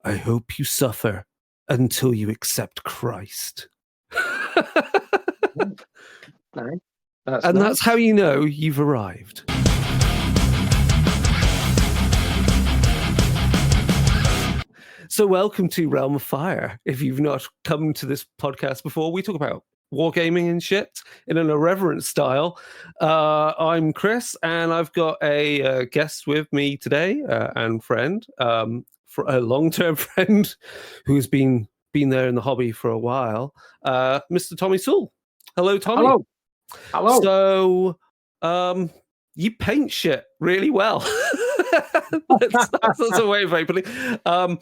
I hope you suffer until you accept Christ. Nice. That's how you know you've arrived. So welcome to Realm of Fire. If you've not come to this podcast before, we talk about wargaming and shit in an irreverent style. I'm Chris, and I've got a guest with me today, and friend, for a long-term friend who's been there in the hobby for a while, Mr. Tommie Soule. Hello, Tommie. Hello. So, you paint shit really well. that's a way of opening. Yeah,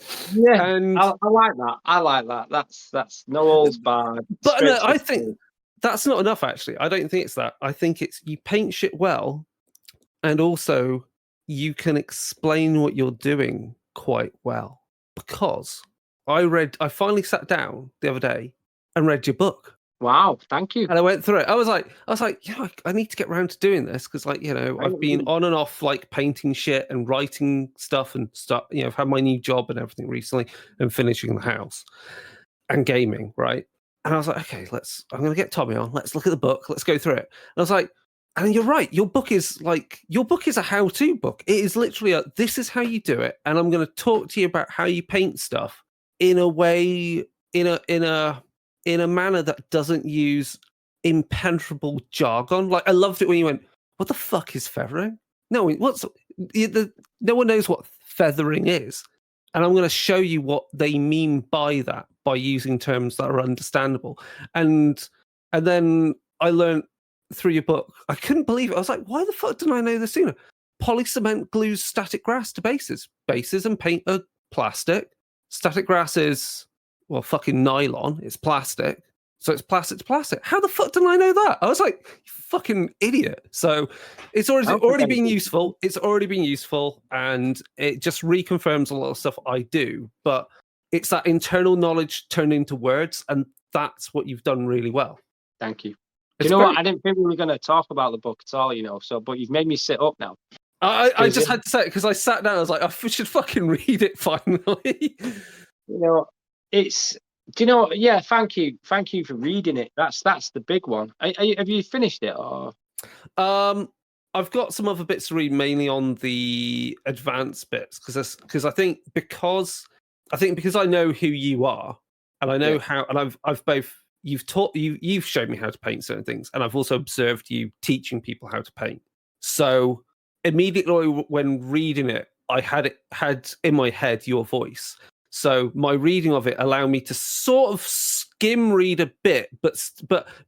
and I like that. I like that. That's no holds barred. But no, I think that's not enough. Actually, I don't think it's that. I think it's you paint shit well, and also you can explain what you're doing quite well. Because I finally sat down the other day and read your book. Wow, thank you. And I went through it. I was like, yeah, I need to get around to doing this because, like, you know, I've been on and off like painting shit and writing stuff and stuff. You know, I've had my new job and everything recently and finishing the house and gaming, right? And I was like, okay, I'm going to get Tommie on. Let's look at the book. Let's go through it. And I was like, and you're right. Your book is a how-to book. It is literally this is how you do it. And I'm going to talk to you about how you paint stuff in a way, in a manner that doesn't use impenetrable jargon. Like, I loved it when you went, what the fuck is feathering? No, no one knows what feathering is. And I'm going to show you what they mean by that, by using terms that are understandable. And then I learned through your book, I couldn't believe it. I was like, why the fuck didn't I know this sooner? Polycement glues static grass to bases. Bases and paint are plastic. Static grass is, well, fucking nylon. It's plastic. So it's plastic to plastic. How the fuck didn't I know that? I was like, you fucking idiot. So it's already been useful. It's already been useful. And it just reconfirms a lot of stuff I do. But it's that internal knowledge turned into words. And that's what you've done really well. Thank you. Do you know what? I didn't think we were going to talk about the book at all, you know. So, but you've made me sit up now. I just had to say it because I sat down. I was like, I should fucking read it finally. You know, it's. Do you know? Yeah, thank you for reading it. That's the big one. Have you finished it or? I've got some other bits to read, mainly on the advanced bits, because I think because I know who you are, and I know how, and I've both. You've shown me how to paint certain things, and I've also observed you teaching people how to paint. So immediately when reading it, I had in my head your voice. So my reading of it allowed me to sort of skim read a bit, but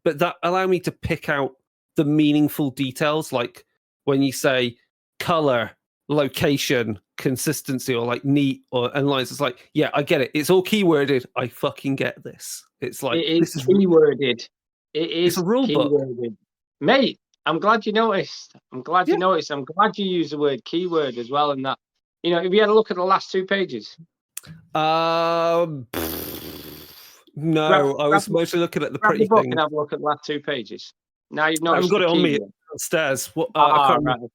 that allowed me to pick out the meaningful details, like when you say color, location, consistency, or like neat and lines. It's like, yeah, I get it. It's all keyworded. I fucking get this. It's like it is keyworded. It is a rule book, mate. I'm glad you noticed. I'm glad you noticed. I'm glad you used the word keyword as well. And that, you know, if you had a look at the last 2 pages. No, I was mostly looking at the pretty book thing. And have a look at the last 2 pages. Now you've noticed. I've got it on me downstairs. Right,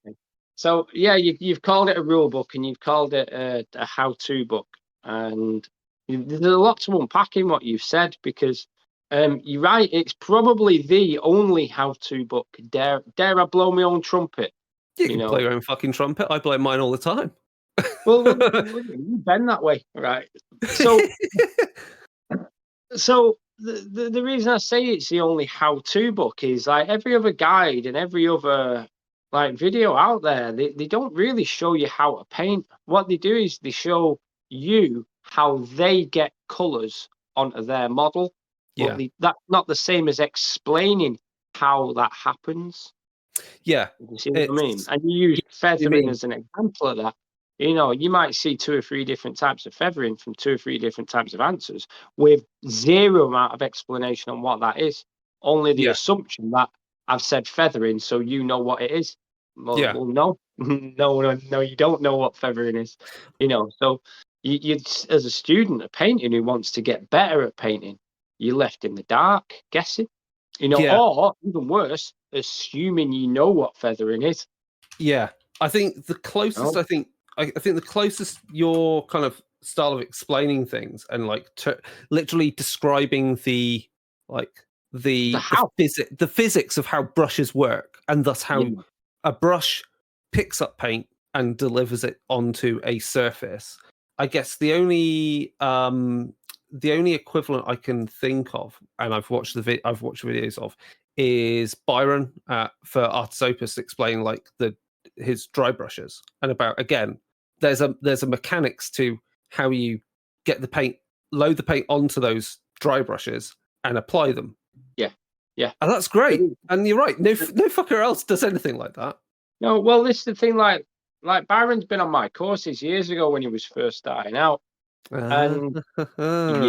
okay. So yeah, you've called it a rule book and you've called it a how-to book, and there's a lot to unpack in what you've said, because you're right. It's probably the only how-to book. Dare I blow my own trumpet? You can blow your own fucking trumpet. I blow mine all the time. Well, you've been that way, right? So, the reason I say it's the only how-to book is, like, every other guide and every other like video out there, they don't really show you how to paint. What they do is they show you how they get colors onto their model. Yeah, but that's not the same as explaining how that happens. Yeah, you see what I mean? And you use feathering as an example of that. You know, you might see 2 or 3 different types of feathering from 2 or 3 different types of answers with zero amount of explanation on what that is. Only the assumption that I've said feathering, so you know what it is. Well, no, you don't know what feathering is. You know, so you as a student of painting who wants to get better at painting, you're left in the dark guessing. You know, or even worse, assuming you know what feathering is. Yeah, I think the closest. I think the closest your kind of style of explaining things and like literally describing the physics of how brushes work, and thus how a brush picks up paint and delivers it onto a surface. I guess the only equivalent I can think of, and I've watched videos of, is Byron for Artis Opus explaining like his dry brushes, and about, again, there's a mechanics to how you get the paint, load the paint onto those dry brushes and apply them. Yeah, and that's great. And you're right, no fucker else does anything like that. No, well, this is the thing. Like Byron's been on my courses years ago when he was first starting out, and and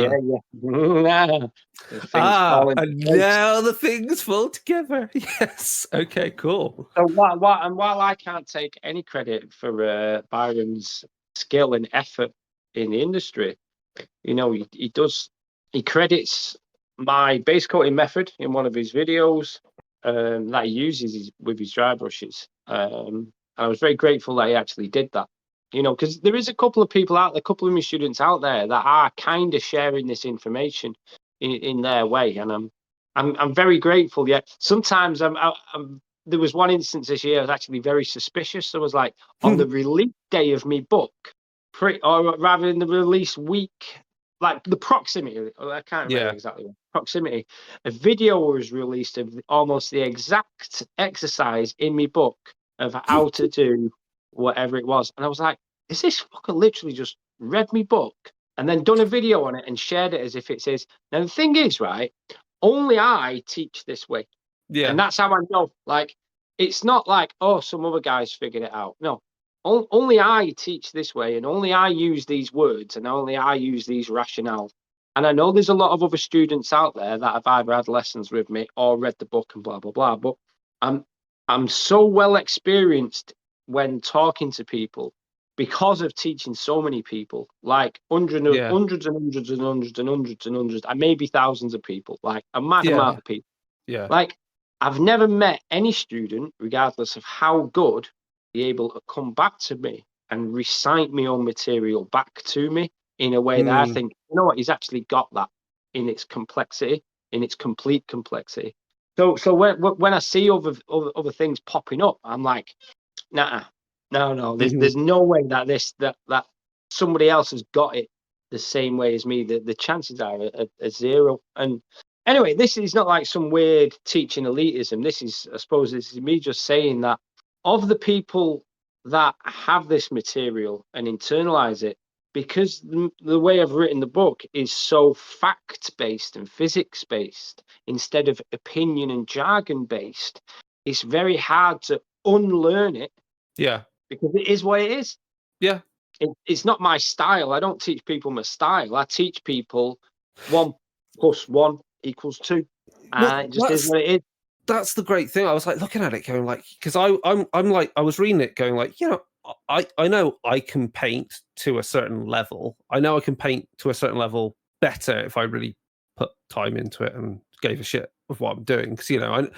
now the things fall together. Yes. Okay. Cool. So while I can't take any credit for Byron's skill and effort in the industry, he credits my base coating method in one of his videos that he uses with his dry brushes. And I was very grateful that he actually did that. Because there is a couple of people out there, a couple of my students out there that are kind of sharing this information in their way, and I'm very grateful. Yet sometimes there was one instance this year I was actually very suspicious. I was like, on the release day of me book, or rather in the release week, like the proximity, I can't remember exactly what proximity, a video was released of almost the exact exercise in my book of how to do whatever it was. And I was like, is this fucker literally just read me book and then done a video on it and shared it as if it says? Now the thing is, right, only I teach this way. Yeah. And that's how I know. Like, it's not like, oh, some other guys figured it out. No. Only I teach this way, and only I use these words, and only I use these rationales. And I know there's a lot of other students out there that have either had lessons with me or read the book and blah, blah, blah. But I'm so well experienced when talking to people because of teaching so many people, like hundreds and hundreds and hundreds and hundreds and hundreds and hundreds, and maybe thousands of people, like a mad amount of people. Yeah. Like, I've never met any student, regardless of how good, be able to come back to me and recite my own material back to me in a way that I think, you know what, he's actually got that in its complexity, in its complete complexity. So when I see other things popping up, I'm like, no. There's no way that somebody else has got it the same way as me. The chances are zero. And anyway, this is not like some weird teaching elitism. This is me just saying that of the people that have this material and internalize it, because the way I've written the book is so fact-based and physics-based instead of opinion and jargon-based, it's very hard to unlearn it. Yeah. Because it is what it is. Yeah. It's not my style. I don't teach people my style. I teach people 1 + 1 = 2. It just is what it is. That's the great thing. I was like looking at it going like, because I'm like, I was reading it going like, I know I can paint to a certain level. I know I can paint to a certain level better if I really put time into it and gave a shit of what I'm doing. Because,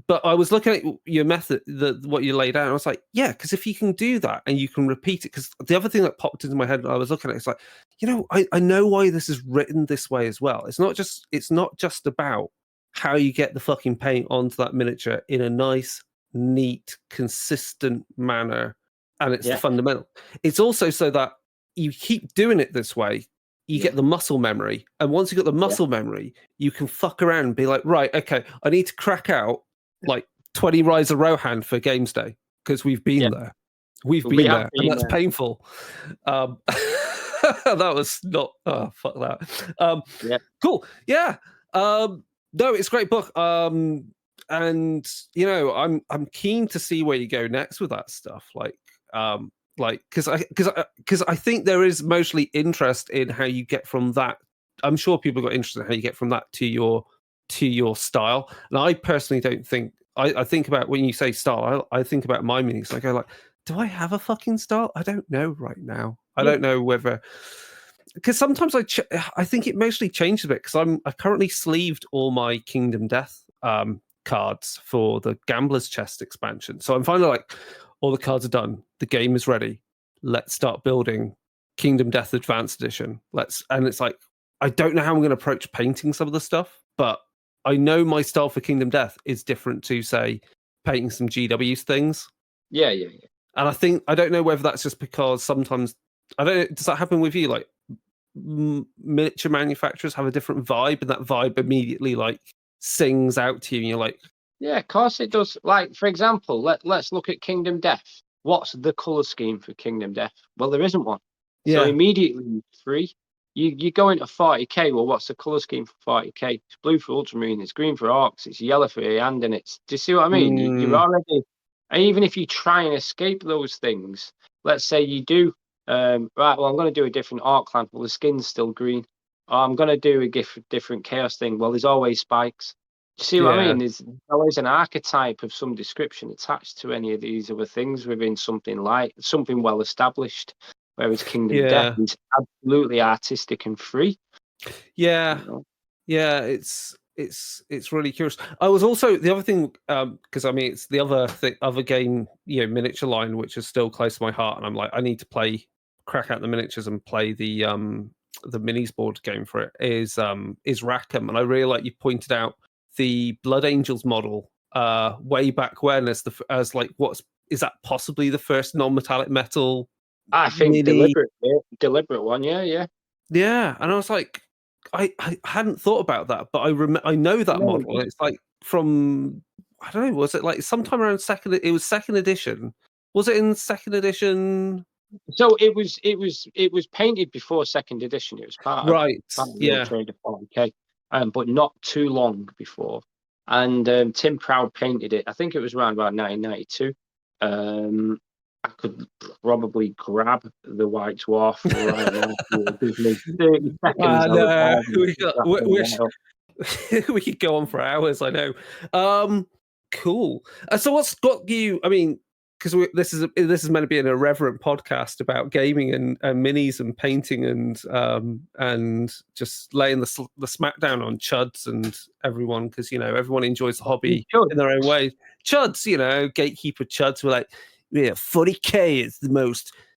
but I was looking at your method, what you laid out, and I was like, yeah, because if you can do that and you can repeat it, because the other thing that popped into my head when I was looking at it, it's like, I know why this is written this way as well. It's not just about how you get the fucking paint onto that miniature in a nice, neat, consistent manner, and it's the fundamental. It's also so that you keep doing it this way, you get the muscle memory, and once you got the muscle memory, you can fuck around and be like, right, okay, I need to crack out like 20 Rise of Rohan for Games Day because we've been there. We've been there, and that's painful. That was not. Oh, fuck that. Cool. Yeah. No, it's a great book. And I'm keen to see where you go next with that stuff. Because I think there is mostly interest in how you get from that. I'm sure people got interested in how you get from that to your style. And I personally don't think. I think about when you say style. I think about my meanings. I go like, do I have a fucking style? I don't know right now. I don't know whether. Because sometimes I think it mostly changed a bit because I currently sleeved all my Kingdom Death cards for the Gambler's Chest expansion. So I'm finally like, all the cards are done. The game is ready. Let's start building Kingdom Death Advanced Edition. And it's like, I don't know how I'm going to approach painting some of the stuff, but I know my style for Kingdom Death is different to, say, painting some GW's things. Yeah. And I don't know whether that's just because sometimes, I don't know, does that happen with you? Like, miniature manufacturers have a different vibe, and that vibe immediately like sings out to you, and you're like, yeah, of course it does. Like, for example, let's look at Kingdom Death. What's the color scheme for Kingdom Death? Well, there isn't one. So immediately free. You go into 40k. Well, what's the color scheme for 40k? It's blue for Ultramarine, it's green for Orcs, it's yellow for Hand, and it's. Do you see what I mean? You're already. And even if you try and escape those things, let's say you do. Right. Well, I'm going to do a different Orc clan. Well, the skin's still green. Or I'm going to do a different Chaos thing. Well, there's always spikes. Do you see what I mean? There's always an archetype of some description attached to any of these other things within something well established. Whereas Kingdom Death is absolutely artistic and free. Yeah, it's really curious. I was also the other thing because I mean it's the other game, miniature line, which is still close to my heart, and I'm like, I need to crack out the miniatures and play the minis board game for it. Is Rackham, and I really like you pointed out the Blood Angels model way back when is that possibly the first non-metallic metal. I think deliberate one, yeah. Yeah, and I was like, I hadn't thought about that, but I know that model. And it's like from, I don't know, was it like sometime around second edition? Was it in second edition? So it was painted before second edition. It was part of the trade of 40k, but not too long before. And Tim Proud painted it. I think it was around about 1992. I could probably grab the White Dwarf right now. Give me 30 seconds. We could go on for hours, I know. Cool. So what's got you, I mean, because this is meant to be an irreverent podcast about gaming and minis and painting and just laying the smackdown on chuds and everyone, because everyone enjoys the hobby in their own way. Chuds, gatekeeper chuds were like, 40k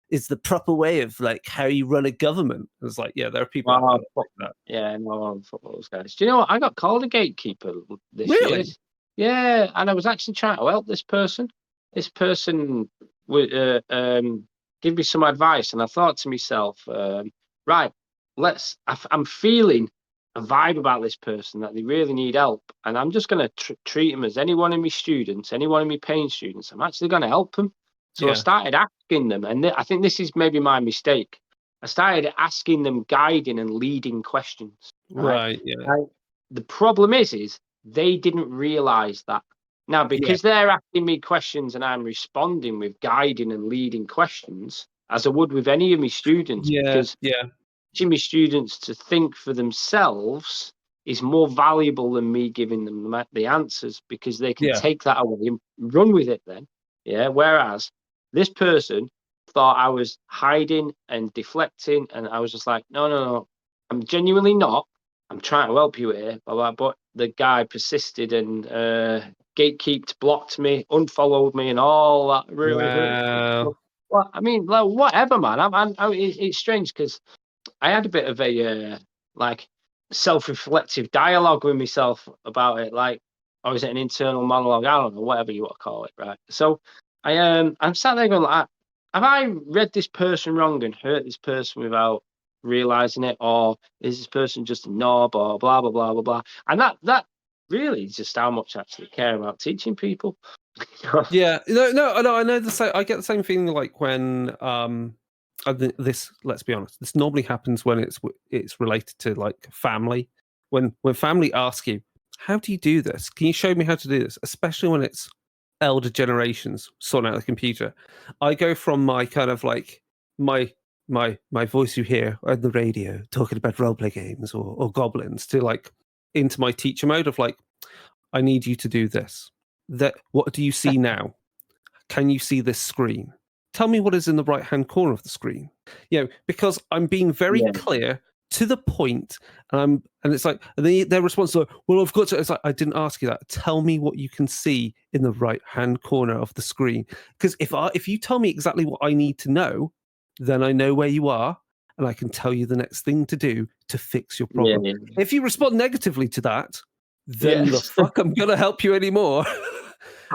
is the proper way of like how you run a government. It's like, there are people like that. Yeah, no, fuck those guys. Do you know what? I got called a gatekeeper this year. Yeah, and I was actually trying to help this person. This person would give me some advice, and I thought to myself, right, I'm feeling a vibe about this person that they really need help, and I'm just going to treat them as any one of my students, any one of my paying students. I'm actually going to help them. So I started asking them, and I think this is maybe my mistake. I started asking them guiding and leading questions. Right. Yeah. And the problem is they didn't realize that. Now, because they're asking me questions and I'm responding with guiding and leading questions, as I would with any of my students, because teaching my students to think for themselves is more valuable than me giving them the answers, because they can take that away and run with it then. Yeah. Whereas this person thought I was hiding and deflecting, and I was just like, no, I'm genuinely not. I'm trying to help you here, but the guy persisted and gatekeeped, blocked me, unfollowed me, and all that. Really, well, I mean, like, whatever, man. It's strange because I had a bit of a self-reflective dialogue with myself about it, like, or is it an internal monologue? I don't know, whatever you want to call it, right? So I'm sat there going like, have I read this person wrong and hurt this person without realizing it, or is this person just a knob, or blah blah blah blah blah? And that really is just how much I actually care about teaching people. Yeah, no, I know the same. I get the same feeling like when this. Let's be honest, this normally happens when it's related to like family. When family ask you, how do you do this? Can you show me how to do this? Especially when it's elder generations sorting out the computer. I go from my kind of like my voice you hear on the radio talking about roleplay games or goblins to like into my teacher mode of like, I need you to do this. What do you see now? Can you see this screen? Tell me what is in the right hand corner of the screen. Because I'm being very clear to the point, and it's like their response is like, well, I've got to. It's like, I didn't ask you that. Tell me what you can see in the right hand corner of the screen. Because if you tell me exactly what I need to know, then I know where you are, and I can tell you the next thing to do to fix your Yeah, problem. If you respond negatively to that, then the fuck I'm gonna help you anymore.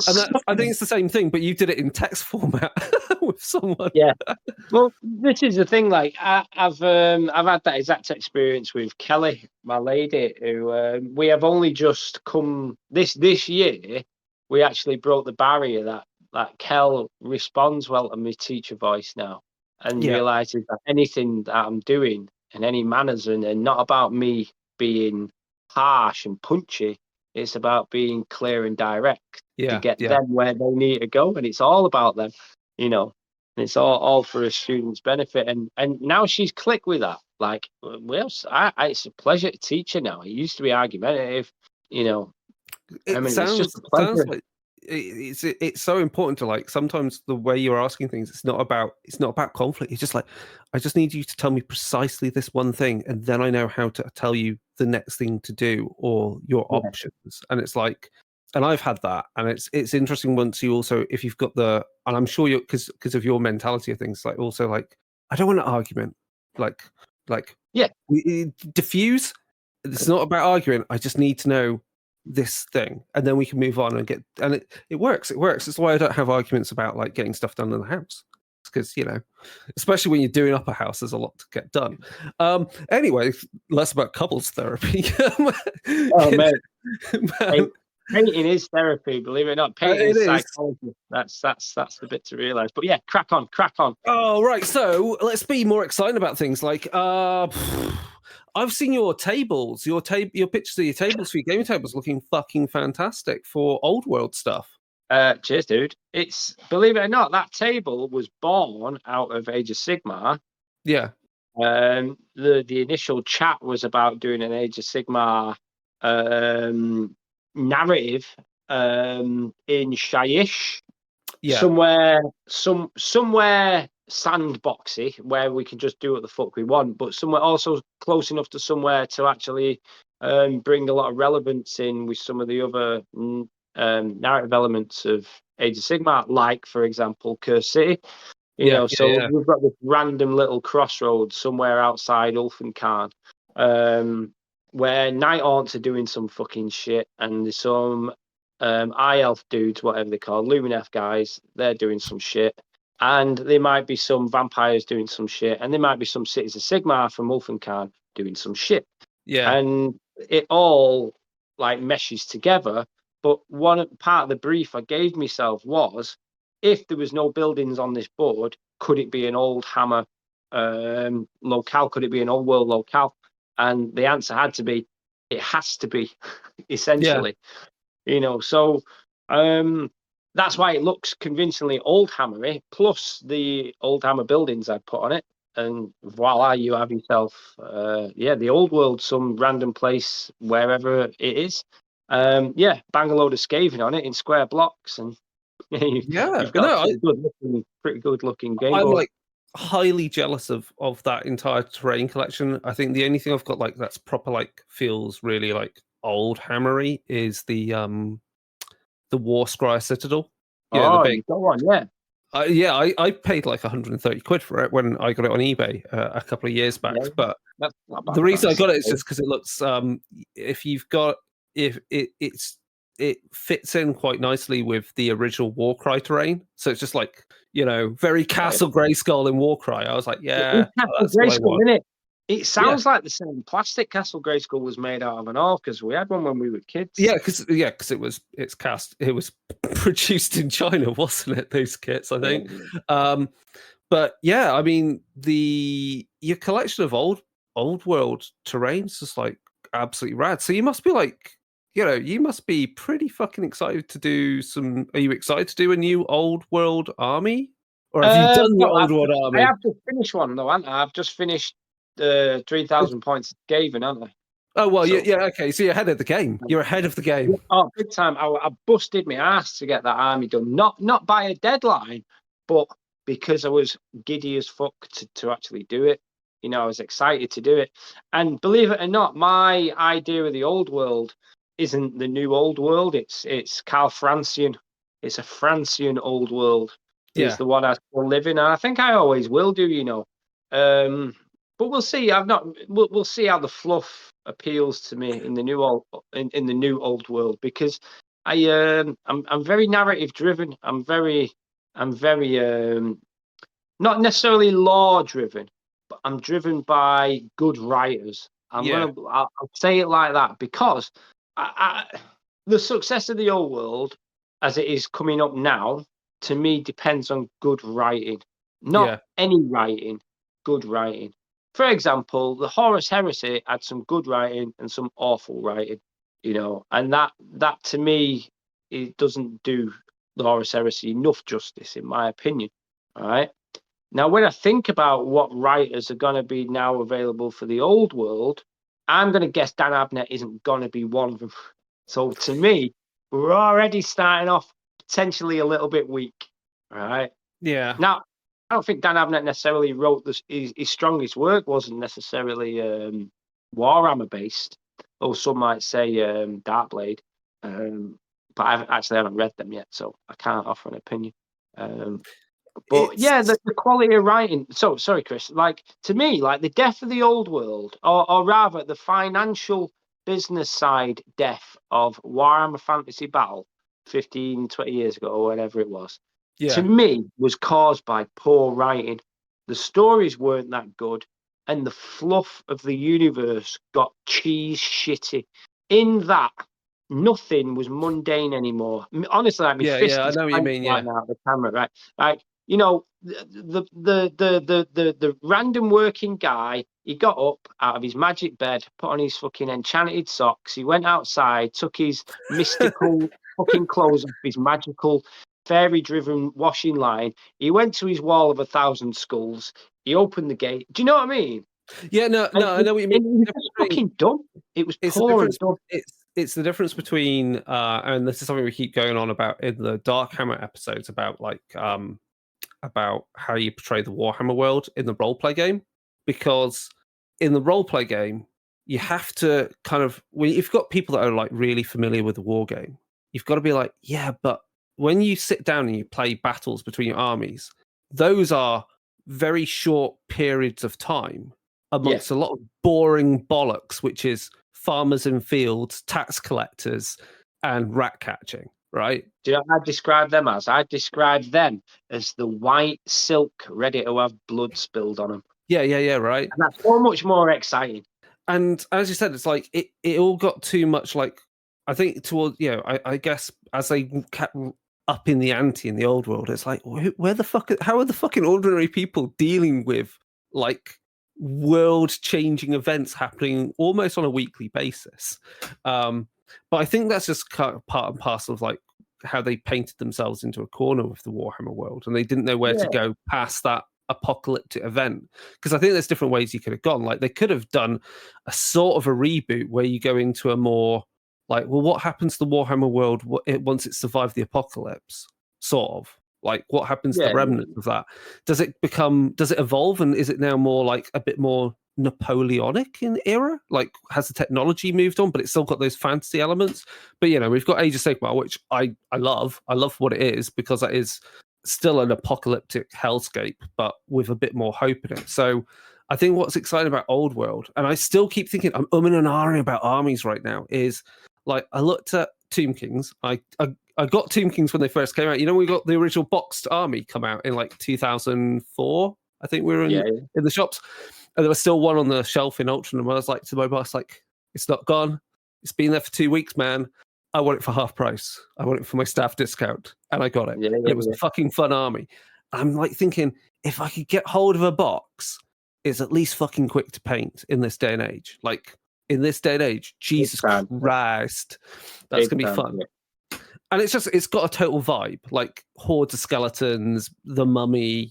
And I think it's the same thing, but you did it in text format with someone. Yeah. Well, this is the thing. Like, I've had that exact experience with Kelly, my lady, who we have only just come this year. We actually broke the barrier that Kel responds well to my teacher voice now, and realizes that anything that I'm doing and any manners and not about me being harsh and punchy. It's about being clear and direct to get them where they need to go, and it's all about them, you know. And it's all for a student's benefit, and now she's clicked with that. Like, well, it's a pleasure to teach her now. It used to be argumentative, you know. It's just a pleasure. Sounds like it's so important to, like, sometimes the way you're asking things, it's not about conflict. It's just like, I just need you to tell me precisely this one thing, and then I know how to tell you the next thing to do or your options. And it's like, and I've had that, and it's interesting once you also, if you've got and I'm sure you're, because of your mentality of things, like, also, like, I don't want an argument, like we diffuse. It's not about arguing. I just need to know this thing, and then we can move on and it works. It's why I don't have arguments about, like, getting stuff done in the house, because, you know, especially when you're doing up a house, there's a lot to get done. Anyway, less about couples therapy. Oh man, painting is therapy, believe it or not. Painting is psychology. That's the bit to realize. But yeah, crack on. Oh right, so let's be more excited about things. Like, I've seen your tables, your pictures of your tables for your gaming tables looking fucking fantastic for old world stuff. Cheers, dude. It's, believe it or not, that table was born out of Age of Sigmar. Yeah. The initial chat was about doing an Age of Sigmar narrative in Shyish. Yeah. Somewhere sandboxy where we can just do what the fuck we want, but somewhere also close enough to somewhere to actually bring a lot of relevance in with some of the other narrative elements of Age of Sigmar, like, for example, Curse City. We've got this random little crossroads somewhere outside Ulfenkhan, where Night Haunts are doing some fucking shit, and there's some Eye Elf dudes, whatever they're called, Lumineth guys, they're doing some shit. And there might be some vampires doing some shit, and there might be some Cities of Sigmar from Ulfenkhan doing some shit. Yeah. And it all, like, meshes together. But one part of the brief I gave myself was, if there was no buildings on this board, could it be an old Hammer locale? Could it be an old world locale? And the answer had to be, it has to be, essentially. Yeah. You know, so that's why it looks convincingly old Hammery, plus the old Hammer buildings I'd put on it. And voila, you have yourself, the old world, some random place, wherever it is. Bang a load of scaving on it in square blocks, and you've got pretty good looking game board. I'm board. Like highly jealous of that entire terrain collection. I think the only thing I've got, like, that's proper, like, feels really like old Hammery is the War Scryer Citadel. Yeah, the big one, yeah. I paid like 130 quid for it when I got it on eBay a couple of years back. Yeah, but the reason I got it is just because it looks, it fits in quite nicely with the original Warcry terrain. So it's just like, you know, very Castle Grayskull in Warcry. I was like, that's what I want. Isn't it? It sounds like the same plastic Castle Grayskull was made out of and all, because we had one when we were kids. Yeah, because it was produced in China, wasn't it? Those kits, I think. Yeah. But yeah, I mean, your collection of old world terrains is like absolutely rad. So you must be like, you know, you must be pretty fucking excited to do some. Are you excited to do a new old world army, or have you done your old world army? I have just finished one though, haven't I? I've just finished 3,000 points of Skaven, aren't I? Oh well, okay. So you're ahead of the game. You're ahead of the game. Oh, big time! I busted my ass to get that army done. Not by a deadline, but because I was giddy as fuck to actually do it. You know, I was excited to do it. And believe it or not, my idea of the old world isn't the new old world. It's Carl Francian. It's a Francian old world. It's the one I still live in, and I think I always will do. You know. But we'll see. We'll see how the fluff appeals to me in the new old world, because I'm very narrative driven. I'm very not necessarily lore driven, but I'm driven by good writers. I'll say it like that, because the success of the old world as it is coming up now, to me, depends on good writing. Not any writing, good writing. For example, the Horus Heresy had some good writing and some awful writing, and that to me, it doesn't do the Horus Heresy enough justice, in my opinion. All right. Now, when I think about what writers are going to be now available for the old world, I'm going to guess Dan Abnett isn't going to be one of them. So to me, we're already starting off potentially a little bit weak. All right. Yeah. Now, I don't think Dan Abnett necessarily wrote this. His strongest work wasn't necessarily Warhammer based, or some might say Darkblade. But I haven't read them yet, so I can't offer an opinion. But yeah, the quality of writing. So sorry, Chris. Like, to me, like the death of the old world, or rather the financial business side death of Warhammer Fantasy Battle 15, 20 years ago, or whatever it was, to me was caused by poor writing. The stories weren't that good, and the fluff of the universe got cheese shitty. In that, nothing was mundane anymore. Honestly, like, my fist I is know what you mean. right now at the camera, right? Like, the random working guy, he got up out of his magic bed, put on his fucking enchanted socks, he went outside, took his mystical fucking clothes off, his magical fairy-driven washing line, he went to his wall of 1,000 skulls, he opened the gate. Do you know what I mean? Yeah, no, I know what you mean. It was just fucking dumb. It was poor and dumb. It's the difference between, and this is something we keep going on about in the Darkhammer episodes, about about how you portray the Warhammer world in the roleplay game. Because in the roleplay game, you have to kind of, when you've got people that are like really familiar with the war game, you've got to be like, yeah, but when you sit down and you play battles between your armies, those are very short periods of time amongst a lot of boring bollocks, which is farmers in fields, tax collectors, and rat catching, right? Do you know what I describe them as? I describe them as the white silk ready to have blood spilled on them. Yeah, right. And that's so much more exciting. And as you said, it's like it all got too much, like, I think towards, I guess as they kept up in the ante in the old world, it's like, how are the fucking ordinary people dealing with like world-changing events happening almost on a weekly basis? But I think that's just part and parcel of like how they painted themselves into a corner with the Warhammer world, and they didn't know where to go past that apocalyptic event. Because I think there's different ways you could have gone. Like, they could have done a sort of a reboot where you go into a more like, well, what happens to the Warhammer world once it's survived the apocalypse? Sort of. Like, what happens to the remnants of that? Does it evolve, and is it now more like a bit more Napoleonic in era? Like, has the technology moved on, but it's still got those fantasy elements? But we've got Age of Sigmar, which I love. I love what it is, because that is still an apocalyptic hellscape, but with a bit more hope in it. So I think what's exciting about Old World, and I still keep thinking, I'm umming and ahhing about armies right now, is like, I looked at Tomb Kings. I got Tomb Kings when they first came out. We got the original boxed army come out in like 2004. I think we were in the shops, and there was still one on the shelf in Ultron. And I was like to my boss, like, it's not gone. It's been there for 2 weeks, man. I want it for half price. I want it for my staff discount, and I got it. It was a fucking fun army. I'm like thinking, if I could get hold of a box, it's at least fucking quick to paint in this day and age. Like, in this day and age, Jesus Christ, that's gonna be fun. And it's got a total vibe, like hordes of skeletons, the mummy,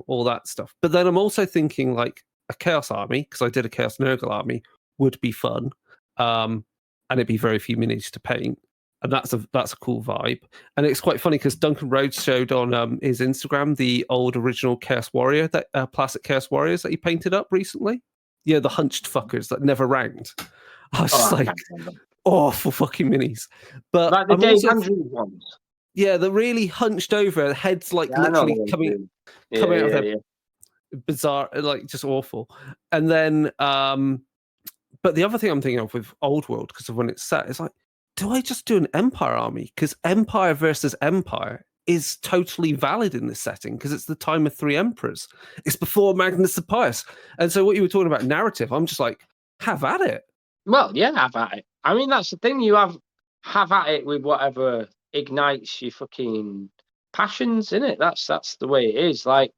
all that stuff. But then I'm also thinking like a Chaos army, because I did a Chaos Nurgle army, would be fun. And it'd be very few minis to paint. And that's a cool vibe. And it's quite funny because Duncan Rhodes showed on his Instagram the old original Chaos Warrior, that plastic Chaos Warriors that he painted up recently. Yeah, the hunched fuckers that never ranked. I was just like, awful fucking minis. But like the Dave Andrews ones. Yeah, the really hunched over, heads like literally coming out of them. bizarre, like just awful. And then, but the other thing I'm thinking of with Old World, because of when it's set, is like, do I just do an Empire army? Because Empire versus Empire is totally valid in this setting because it's the time of 3 emperors. It's before Magnus the Pious. And so what you were talking about narrative, I'm just like, have at it. Well, yeah, have at it. I mean, that's the thing. You have at it with whatever ignites your fucking passions, in it. That's the way it is. Like,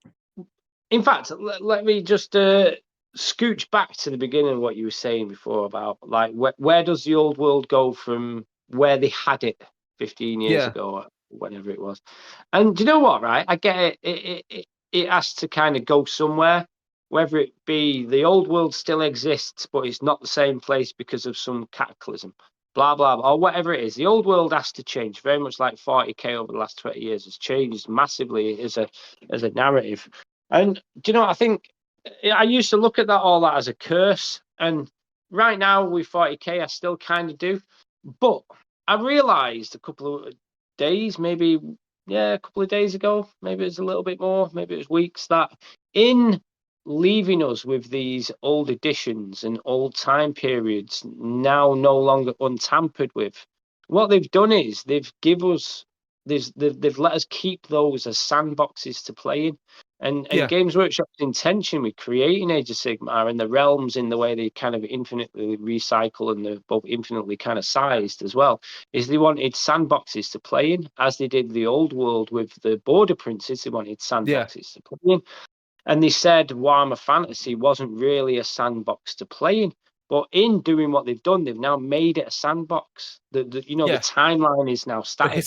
in fact, let me just scooch back to the beginning of what you were saying before about like where does the old world go from where they had it 15 years ago or whenever it was. And do you know what, right? I get it. It has to kind of go somewhere, whether it be the old world still exists, but it's not the same place because of some cataclysm, blah, blah, blah, or whatever it is. The old world has to change, very much like 40k over the last 20 years has changed massively as a narrative. And do you know what I think? I used to look at all that as a curse. And right now with 40k, I still kind of do. But I realized a couple of days, maybe, a couple of days ago, maybe it was a little bit more, maybe it was weeks, that in leaving us with these old editions and old time periods now no longer untampered with, what they've done is they've let us keep those as sandboxes to play in. And Games Workshop's intention with creating Age of Sigmar and the realms in the way they kind of infinitely recycle and they're both infinitely kind of sized as well, is they wanted sandboxes to play in, as they did the old world with the Border Princes. They wanted sandboxes to play in. And they said Warhammer Fantasy wasn't really a sandbox to play in. But in doing what they've done, they've now made it a sandbox. The timeline is now static.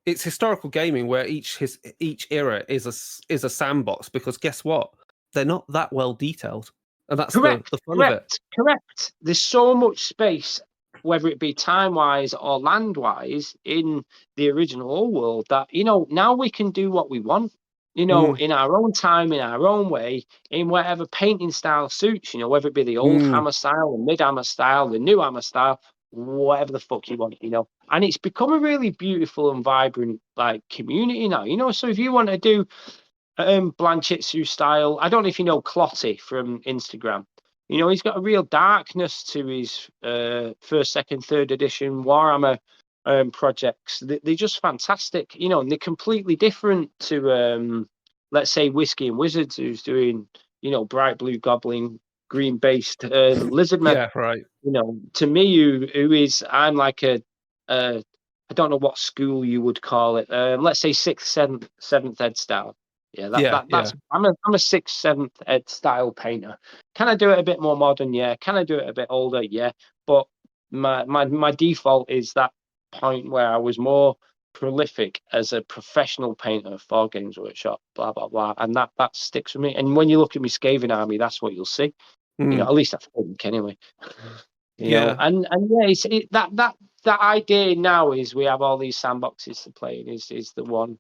It's historical gaming where each era is a sandbox, because guess what? They're not that well detailed, and that's the fun of it. Correct. There's so much space, whether it be time wise or land wise, in the original old world that now we can do what we want. In our own time, in our own way, in whatever painting style suits. Whether it be the old Hammer style, the mid Hammer style, the new Hammer style. Whatever the fuck you want, and it's become a really beautiful and vibrant like community now, so if you want to do Blanchitsu style, I don't know if you know Clotty from Instagram, he's got a real darkness to his first, second, third edition Warhammer projects. They're just fantastic, and they're completely different to let's say Whiskey and Wizards, who's doing bright blue goblin green based lizard men. Yeah, right. To me, I'm like I don't know what school you would call it. Let's say 6th, 7th ed style. That's I'm a 6th, 7th ed style painter. Can I do it a bit more modern? Yeah. Can I do it a bit older? Yeah. But my default is that point where I was more prolific as a professional painter for Games Workshop, blah blah blah, and that sticks with me. And when you look at my Skaven army, that's what you'll see. At least I think anyway. And that idea now is we have all these sandboxes to play in is the one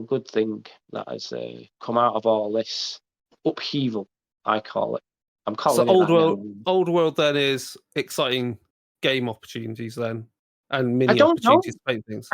good thing that has come out of all this upheaval, I call it. I'm calling it old world then is exciting game opportunities then, and mini opportunities to paint things.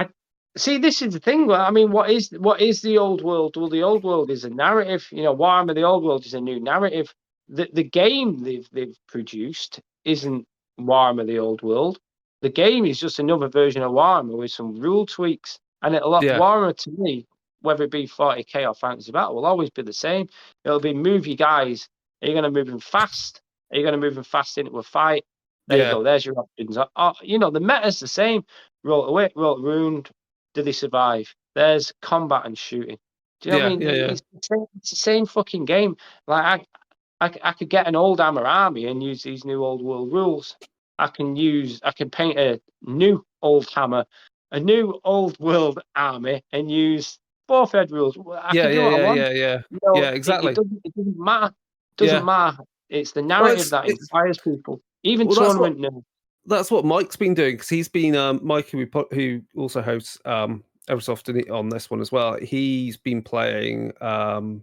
See, this is the thing. I mean, what is the old world? Well, the old world is a narrative. Warhammer, the old world is a new narrative. The game they've produced isn't Warhammer, the old world. The game is just another version of Warhammer with some rule tweaks. And Warhammer, to me, whether it be 40k or Fantasy Battle, will always be the same. It'll be move your guys. Are you going to move them fast? Are you going to move them fast into a fight? There you go. There's your options. The meta's the same. Roll it away, roll it around. Do they survive? There's combat and shooting. Do you know what I mean? It's the same fucking game. Like I could get an old Hammer army and use these new old world rules. I can paint a new old Hammer, a new old world army, and use 4th ed rules. I can do what I want. Exactly. It doesn't matter. It doesn't matter. It's the narrative that inspires people. Even tournament now. That's what Mike's been doing, because he's been Mike, who also hosts Eversoft on this one as well. He's been playing 3rd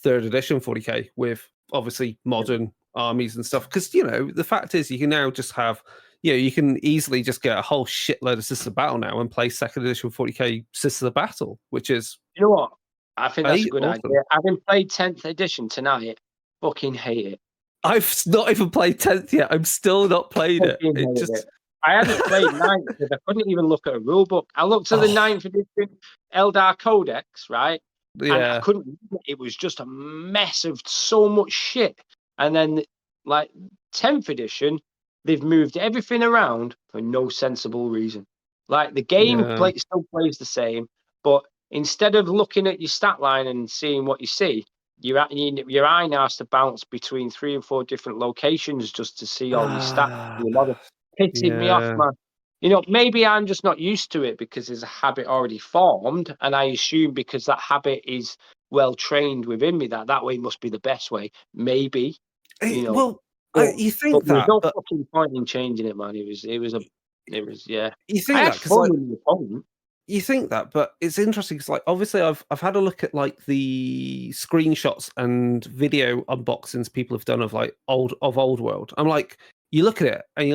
edition 40k with obviously modern armies and stuff, because the fact is you can now just have you can easily just get a whole shitload of Sisters of Battle now and play 2nd edition 40k Sisters of Battle, which is what I think that's a good Awesome. idea. Having played 10th edition tonight, fucking hate it. I've not even played 10th yet. I'm still not played it. I hadn't played 9th because I couldn't even look at a rule book. I looked at the 9th edition Eldar Codex, right? Yeah. And I couldn't. It was just a mess of so much shit. And then, like 10th edition, they've moved everything around for no sensible reason. Like the game still plays the same, but instead of looking at your stat line and seeing what you see, your eye now has to bounce between 3 and 4 different locations just to see all your stats. Your model pissing me off, man. You know, maybe I'm just not used to it because there's a habit already formed, and I assume because that habit is well trained within me that way must be the best way. Maybe, you know. Well, you think but that, there's no fucking point in changing it, man. It was yeah. You think that because you think that, but it's interesting because, like, obviously, I've had a look at like the screenshots and video unboxings people have done of like old world. I'm like, you look at it and you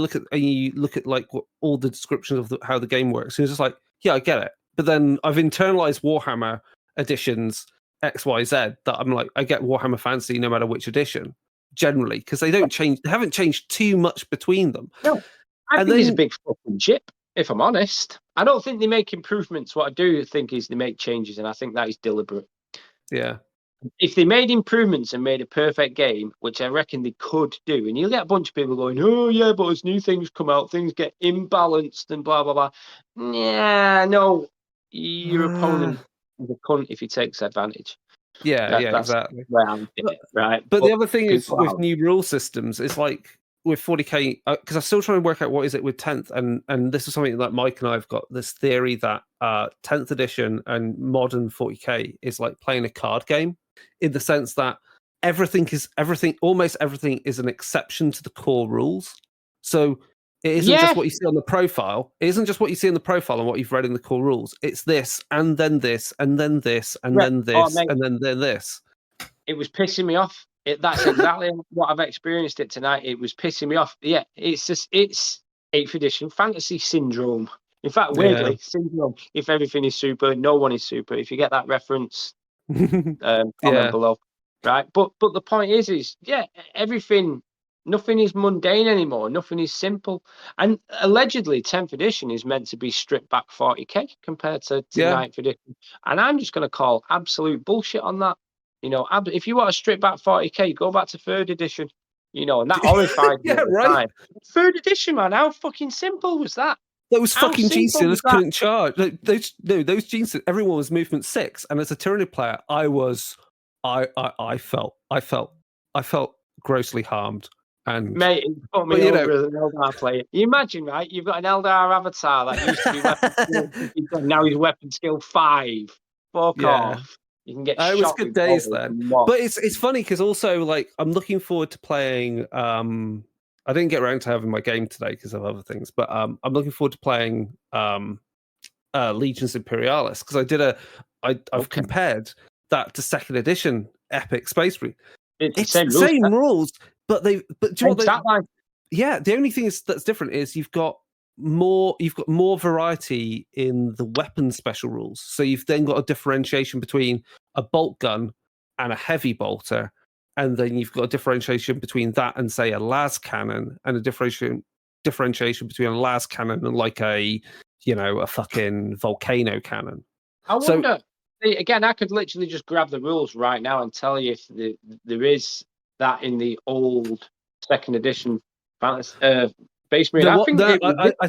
look at like all the descriptions of how the game works, and it's just like, yeah, I get it. But then I've internalized Warhammer editions XYZ that I'm like, I get Warhammer Fantasy no matter which edition, generally, because they don't change. They haven't changed too much between them. No, I think it's a big fucking chip. If I'm honest, I don't think they make improvements. What I do think is they make changes, and I think that is deliberate. Yeah. If they made improvements and made a perfect game, which I reckon they could do, and you'll get a bunch of people going, "Oh yeah, but as new things come out, things get imbalanced and blah blah blah." Yeah, no, your opponent is a cunt if he takes advantage. Yeah, that's exactly. Where I'm right. But the other thing is with new rule systems, it's like with 40k, because I'm still trying to work out what is it with 10th, and this is something that Mike and I've got this theory that 10th edition and modern 40k is like playing a card game, in the sense that almost everything is an exception to the core rules. So it isn't just what you see on the profile. It isn't just what you see in the profile and what you've read in the core rules. It's this, and then this, and then this, and then this, and then this. It was pissing me off. That's exactly what I've experienced it tonight. It was pissing me off. Yeah, it's 8th edition fantasy syndrome. In fact, weirdly, syndrome. If everything is super, no one is super. If you get that reference, comment below. Right, but the point is everything. Nothing is mundane anymore. Nothing is simple. And allegedly, 10th edition is meant to be stripped back 40k compared to 9th edition. And I'm just going to call absolute bullshit on that. You know, if you want to strip back 40k, go back to 3rd edition. You know, and that horrified me at the time. 3rd edition, man, how fucking simple was that? Those fucking G-Stealers couldn't charge. Those G-Stealers, everyone was movement 6, and as a tyranny player, I felt grossly harmed. And mate, it put me over as an Eldar player. You imagine, right? You've got an Eldar avatar that used to be weapon skill, now he's weapon skill 5. Fuck off. You can get shot. It was good days then. But it's funny because also, like, I'm looking forward to playing. I didn't get around to having my game today because of other things, but I'm looking forward to playing Legions Imperialis, because I've compared that to 2nd edition Epic Space Marine. It's the same rules, but do you know what the only thing that's different is you've got more variety in the weapon special rules. So you've then got a differentiation between a bolt gun and a heavy bolter, and then you've got a differentiation between that and, say, a las cannon, and a differentiation between a las cannon and like a fucking volcano cannon. I wonder. Again, I could literally just grab the rules right now and tell you if there is that in the old 2nd edition Space Marine. I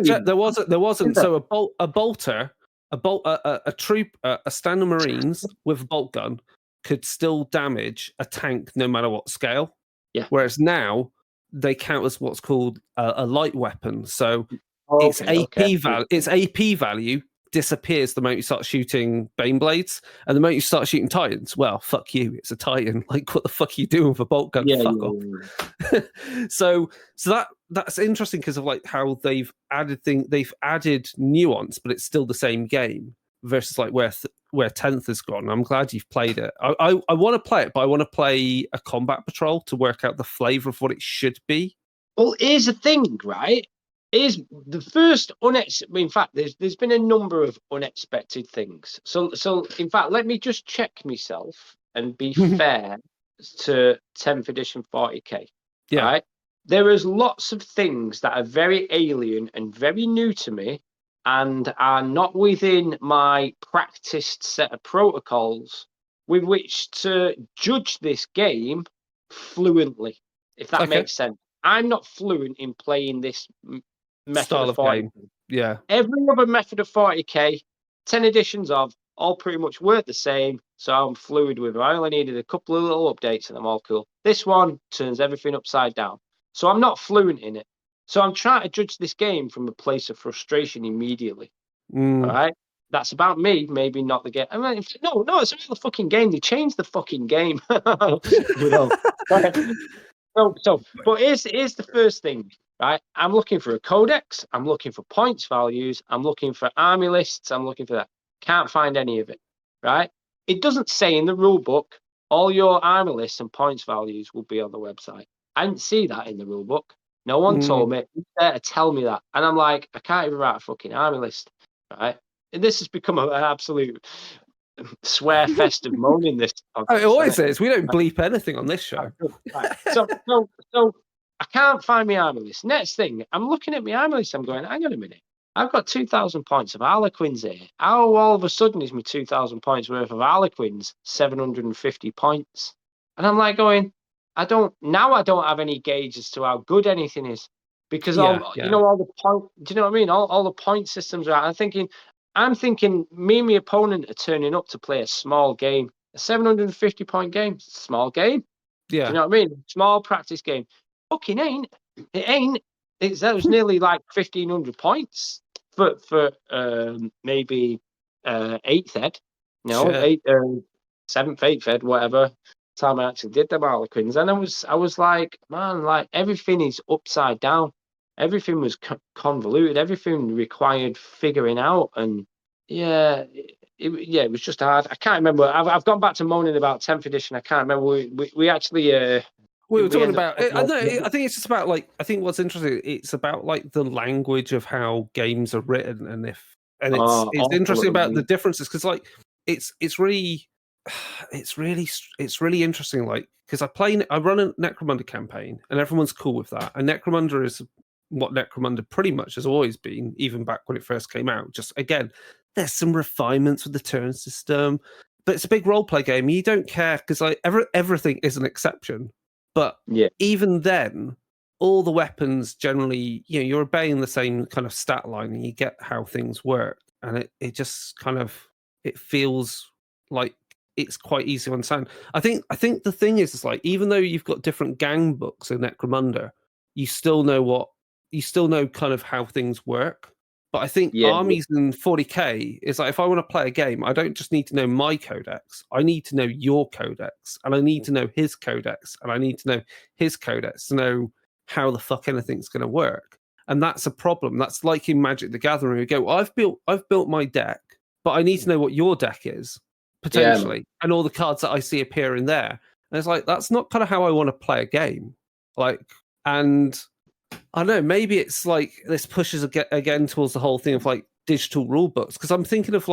checked. There wasn't. So a bolter, a troop, a stand of Marines with a bolt gun could still damage a tank no matter what scale. Yeah. Whereas now they count as what's called a light weapon. So its AP value disappears the moment you start shooting Bane Blades, and the moment you start shooting Titans, well, fuck you, it's a Titan. Like, what the fuck are you doing with a bolt gun? Fuck off. So that's interesting because of like how they've added nuance, but it's still the same game versus like where 10th has gone. I'm glad you've played it. I want to play it, but I want to play a combat patrol to work out the flavor of what it should be. Well, here's the thing, right? is the first in fact, there's been a number of unexpected things. So in fact, let me just check myself and be fair to 10th edition 40k. Yeah. Right? There is lots of things that are very alien and very new to me and are not within my practiced set of protocols with which to judge this game fluently, if that makes sense. I'm not fluent in playing this method style of 40K. game. Yeah. Every other method of 40k, 10 editions of, all pretty much work the same, so I'm fluid with them. I only needed a couple of little updates and I'm all cool. This one turns everything upside down. So I'm not fluent in it. So I'm trying to judge this game from a place of frustration immediately. All right? That's about me, maybe not the game. I mean, no, it's about the fucking game. They changed the fucking game. You know. But here's the first thing, right? I'm looking for a codex. I'm looking for points values. I'm looking for army lists. I'm looking for that. Can't find any of it, right? It doesn't say in the rule book all your army lists and points values will be on the website. I didn't see that in the rule book. No one told me. Who's there to tell me that? And I'm like, I can't even write a fucking army list, right? And this has become an absolute swear fest of moaning. This it always is. We don't bleep anything on this show. Right. So I can't find my army list. Next thing, I'm looking at my army list. I'm going, hang on a minute. I've got 2,000 points of Harlequins here. How all of a sudden is my 2,000 points worth of Harlequins 750 points? And I'm like going, I don't have any gauge as to how good anything is because all the point. Do you know what I mean? All the point systems are. I'm thinking me and my opponent are turning up to play a small game, a 750 point game, small game. Yeah. Do you know what I mean? Small practice game. Fucking ain't. It ain't. That was nearly like 1,500 points for maybe 8th ed. No, sure. 7th, 8th ed, whatever time I actually did them Harlequins. And I was like, man, like everything is upside down. Everything was convoluted. Everything required figuring out. And it was just hard. I can't remember. I've gone back to moaning about 10th edition. I can't remember. We actually... we were talking about it. I think it's just about I think what's interesting, it's about the language of how games are written, and it's interesting about the differences because it's really interesting because I run a Necromunda campaign and everyone's cool with that, and Necromunda is what Necromunda pretty much has always been, even back when it first came out. Just again, there's some refinements with the turn system, but it's a big role play game. You don't care because everything is an exception. But even then, all the weapons generally, you're obeying the same kind of stat line, and you get how things work, and it just kind of it feels like it's quite easy to understand. I think the thing is even though you've got different gang books in Necromunda, you still know kind of how things work. But I think armies in 40k is if I want to play a game, I don't just need to know my codex. I need to know your codex, and I need to know his codex, and I need to know his codex to know how the fuck anything's going to work. And that's a problem. That's like in Magic the Gathering. We go, I've built my deck, but I need to know what your deck is potentially, and all the cards that I see appear in there. And it's that's not kind of how I want to play a game. And I don't know, maybe it's this pushes again towards the whole thing of digital rule books, because I'm thinking of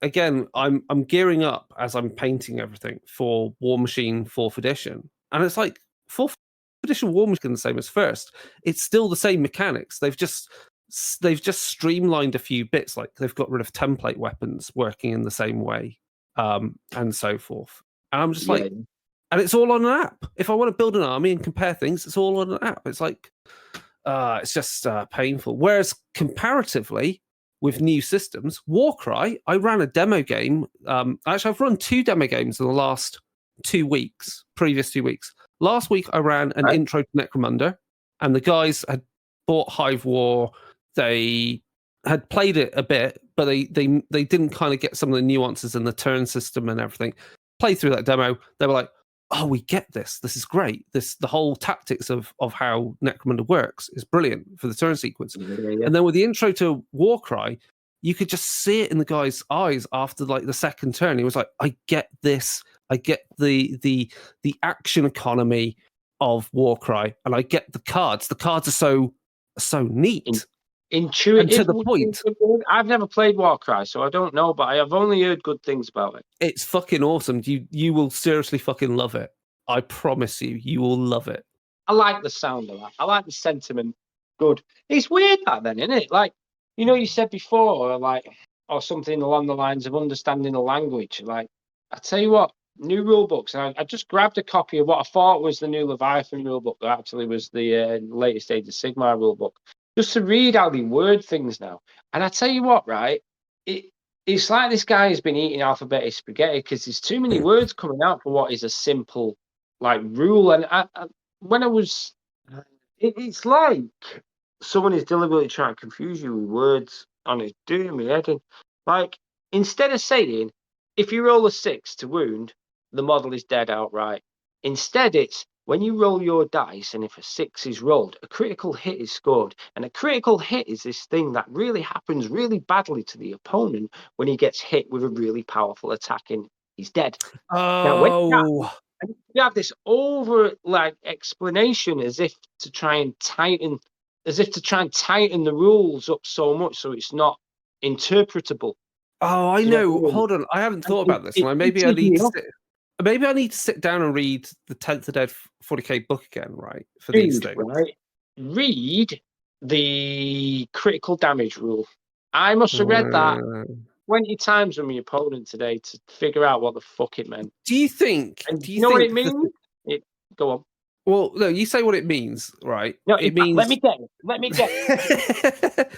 again, I'm gearing up as I'm painting everything for War Machine 4th edition, and it's 4th edition War Machine the same as first. It's still the same mechanics. They've just streamlined a few bits, they've got rid of template weapons working in the same way, and so forth. And I'm just and it's all on an app. If I want to build an army and compare things, it's all on an app. It's it's just painful. Whereas comparatively, with new systems, Warcry, I ran a demo game. Actually, I've run 2 demo games in the last 2 weeks, previous 2 weeks. Last week, I ran an intro to Necromunda, and the guys had bought Hive War. They had played it a bit, but they didn't kind of get some of the nuances in the turn system and everything. Played through that demo. They were like, oh, we get this. This is great. The whole tactics of how Necromunda works is brilliant for the turn sequence. Yeah. And then with the intro to Warcry, you could just see it in the guy's eyes after the second turn. He was like, I get this. I get the action economy of Warcry, and I get the cards. The cards are so neat. intuitive. And to the point. I've never played Warcry, so I don't know, but I have only heard good things about it. It's fucking awesome. You will seriously fucking love it. I promise you will love it. I like the sound of that. I like the sentiment. Good. It's weird that then, isn't it? Like, you said before, or something along the lines of understanding the language. Like, I tell you what, new rule books. And I just grabbed a copy of what I thought was the new Leviathan rule book. That actually was the latest Age of Sigmar rule book. Just to read how they word things now. And I tell you what, right? It's like this guy has been eating alphabetic spaghetti because there's too many words coming out for what is a simple rule. And when I was, it's like someone is deliberately trying to confuse you with words, and it's doing me head in. Like, instead of saying, if you roll a 6 to wound, the model is dead outright. Instead, it's when you roll your dice, and if a 6 is rolled, a critical hit is scored. And a critical hit is this thing that really happens really badly to the opponent when he gets hit with a really powerful attack and he's dead. Oh. And you have this over explanation as if to try and tighten the rules up so much so it's not interpretable. Oh, I know. Hold on, I haven't thought about this. Maybe I need to sit down and read the 10th of Dead 40k book again, right? For these things. Right. Read the critical damage rule. I must have read that 20 times with my opponent today to figure out what the fuck it meant. Do you think? Do you know what it means? Go on. Well, no, you say what it means, right? No, it means. Let me get it.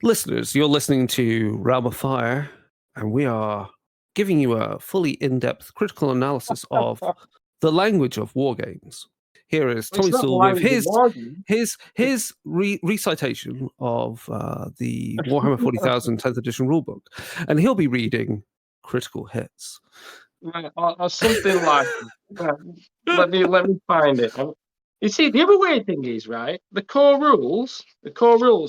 Listeners, you're listening to Realm of Fire, and we are giving you a fully in-depth critical analysis of the language of wargames. Here is Tommie Soule with his recitation of the Warhammer 40,000 10th edition rulebook, and he'll be reading critical hits. Or something like let me find it. You see, the other weird thing is, right, the core rules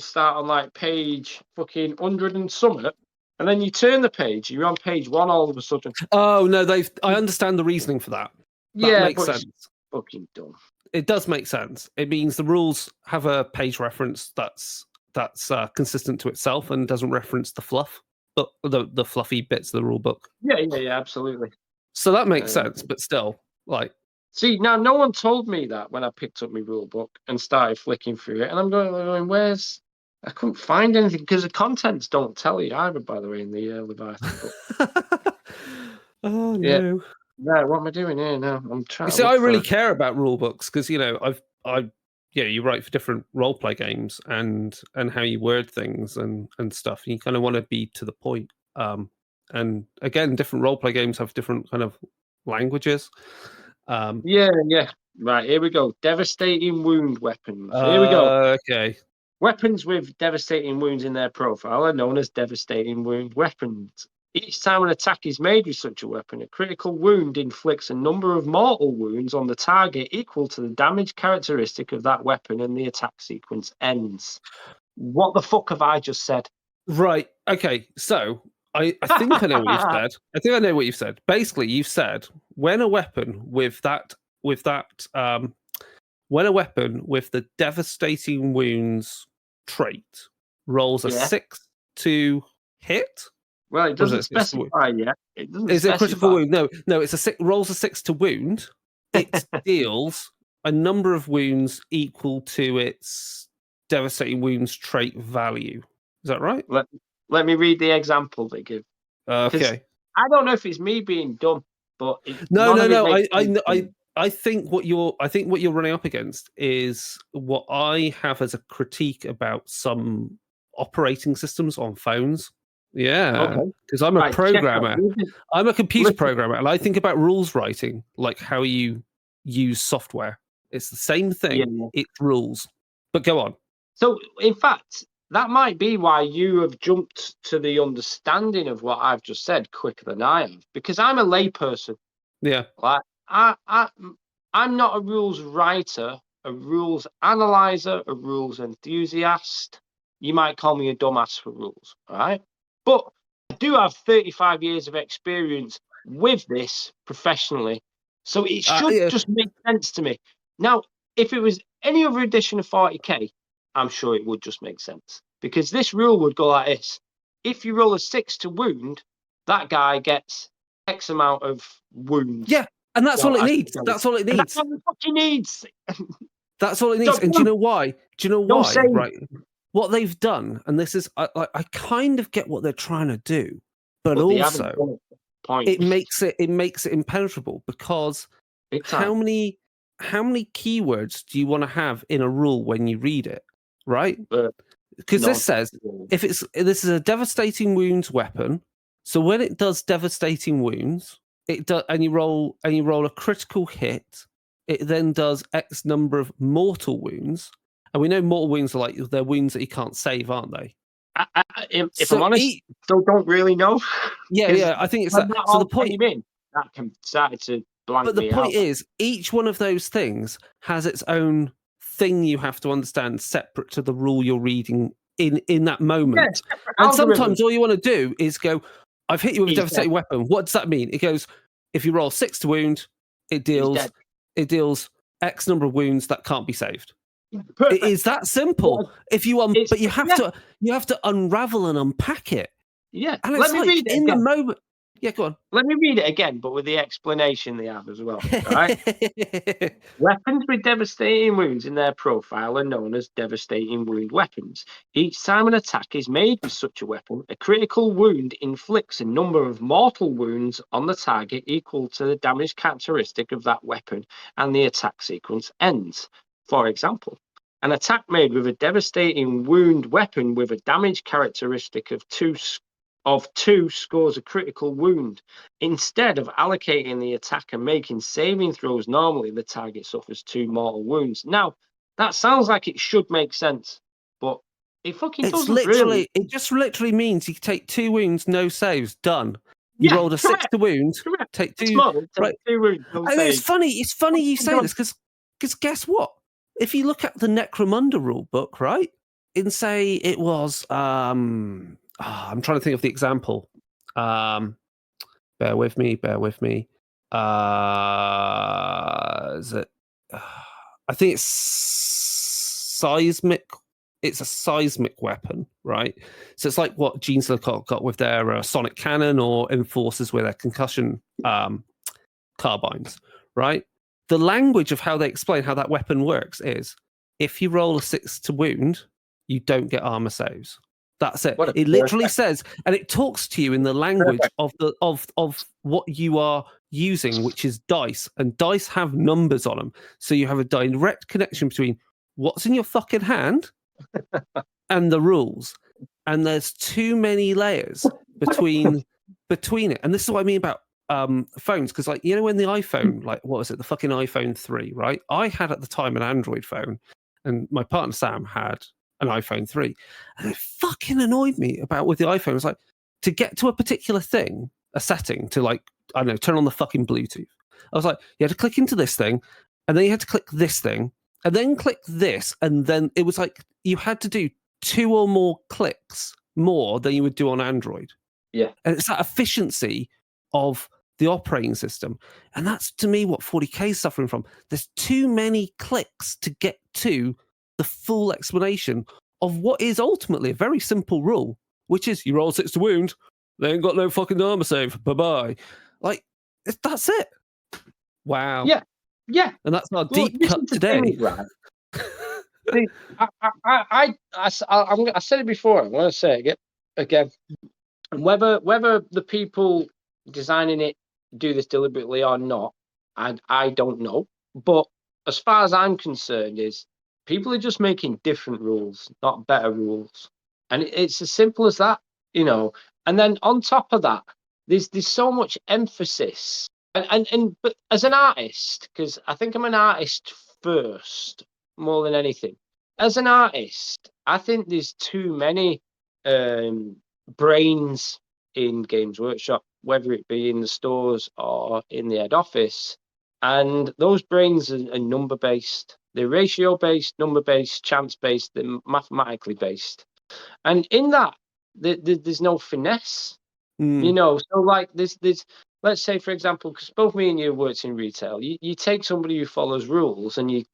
start on page fucking 100 and something, and then you turn the page, you're on page 1 all of a sudden. Oh no, I understand the reasoning for that. That makes sense. It's fucking dumb. It does make sense. It means the rules have a page reference that's consistent to itself and doesn't reference the fluff, but the fluffy bits of the rule book. Yeah, absolutely. So that makes sense, but still, See, now no one told me that when I picked up my rule book and started flicking through it, and I'm going, where's? I couldn't find anything because the contents don't tell you either. By the way, in the Leviathan book. Oh no! Yeah. Right, what am I doing here now? I'm trying. You see, I really care about rule books because you write for different role play games and how you word things and stuff. You kind of want to be to the point. And again, different role play games have different kind of languages. Yeah. Right, here we go. Devastating wound weapons. Here we go. Okay. Weapons with devastating wounds in their profile are known as devastating wound weapons. Each time an attack is made with such a weapon, a critical wound inflicts a number of mortal wounds on the target equal to the damage characteristic of that weapon, and the attack sequence ends. What the fuck have I just said? Right. Okay. So I think I know what you've said. I think I know what you've said. Basically, you've said when a weapon with the devastating wounds trait rolls a 6 to hit. Well, it doesn't specify yet. Is it a critical wound? No. It's a 6. Rolls a 6 to wound. It deals a number of wounds equal to its devastating wounds trait value. Is that right? Let me read the example they give. Okay. I don't know if it's me being dumb, but no. I think what you're running up against is what I have as a critique about some operating systems on phones. Yeah, because I'm a programmer. I'm a computer programmer, and I think about rules writing, like how you use software. It's the same thing. Yeah. It's rules. But go on. So, in fact, that might be why you have jumped to the understanding of what I've just said quicker than I have, because I'm a layperson. Yeah. Like I'm not a rules writer, a rules analyzer, a rules enthusiast. You might call me a dumbass for rules, all right? But I do have 35 years of experience with this professionally, so it should just make sense to me. Now, if it was any other edition of 40k, I'm sure it would just make sense. Because this rule would go like this. If you roll a 6 to wound, that guy gets X amount of wounds. Yeah, and that's all it needs. That's all it needs. That's all it fucking needs. That's all it needs. And do you know why? Do you know why? Right. What they've done, and this is, I kind of get what they're trying to do, but also it makes it impenetrable, because how many keywords do you want to have in a rule when you read it, right? Because this says this is a devastating wounds weapon. So when it does devastating wounds, it does, and you roll a critical hit, it then does X number of mortal wounds. And we know mortal wounds are like, they're wounds that you can't save, aren't they? If I'm honest, still don't really know. Yeah, I think it's that. So the point that can start to blank me out. But the point is, each one of those things has its own thing you have to understand, separate to the rule you're reading in that moment. And sometimes all you want to do is go, I've hit you with a devastating weapon. What does that mean? It goes, if you roll 6 to wound, it deals X number of wounds that can't be saved. Perfect. It is that simple. If you but you have to unravel and unpack it. Yeah. And it's like in the moment. Yeah, go on. Let me read it again, but with the explanation they have as well. Right? Weapons with devastating wounds in their profile are known as devastating wound weapons. Each time an attack is made with such a weapon, a critical wound inflicts a number of mortal wounds on the target equal to the damage characteristic of that weapon, and the attack sequence ends. For example, an attack made with a devastating wound weapon with a damage characteristic of 2 scores a critical wound. Instead of allocating the attack and making saving throws normally, the target suffers 2 mortal wounds. Now, that sounds like it should make sense, but it fucking doesn't really. It just literally means you take 2 wounds, no saves, done. You rolled a 6 to wound, take 2. Right. 2 wounds, no saves. It's funny you say this, because guess what? If you look at the Necromunda rule book, right, and say it was, I'm trying to think of the example. Bear with me. Is it? I think it's seismic. It's a seismic weapon, right? So it's like what Gene Silicott got with their sonic cannon, or Enforcers with their concussion carbines, right? The language of how they explain how that weapon works is, if you roll a 6 to wound, you don't get armor saves. That's it. It literally says, and it talks to you in the language of what you are using, which is dice, and dice have numbers on them. So you have a direct connection between what's in your fucking hand and the rules. And there's too many layers between it. And this is what I mean about phones, because, like, you know, when the iPhone, like, what was it, the fucking iPhone 3, right? I had at the time an Android phone, and my partner Sam had an iPhone 3, and it fucking annoyed me about with the iPhone. It was like, to get to a particular thing, a setting to, like, I don't know, turn on the fucking Bluetooth. I was like, you had to click into this thing, and then you had to click this thing, and then click this, and then it was like you had to do 2 or more clicks more than you would do on Android. Yeah, and it's that efficiency of the operating system, and that's to me what 40K is suffering from. There's too many clicks to get to the full explanation of what is ultimately a very simple rule, which is you roll 6 to wound, they ain't got no fucking armor save, bye-bye. Like, that's it. Wow. Yeah. And that's our deep cut today. Right. See, I said it before, I'm going to say it again. Whether the people designing it do this deliberately or not, I don't know. But as far as I'm concerned, is people are just making different rules, not better rules. And it's as simple as that, you know. And then on top of that, there's so much emphasis. But as an artist, because I think I'm an artist first, more than anything. As an artist, I think there's too many brains in Games Workshop, whether it be in the stores or in the head office. And those brains are number-based. They're ratio-based, number-based, chance-based, they're mathematically based. And in that, there's no finesse. You know, so like there's let's say, for example, because both me and you worked in retail, you take somebody who follows rules and you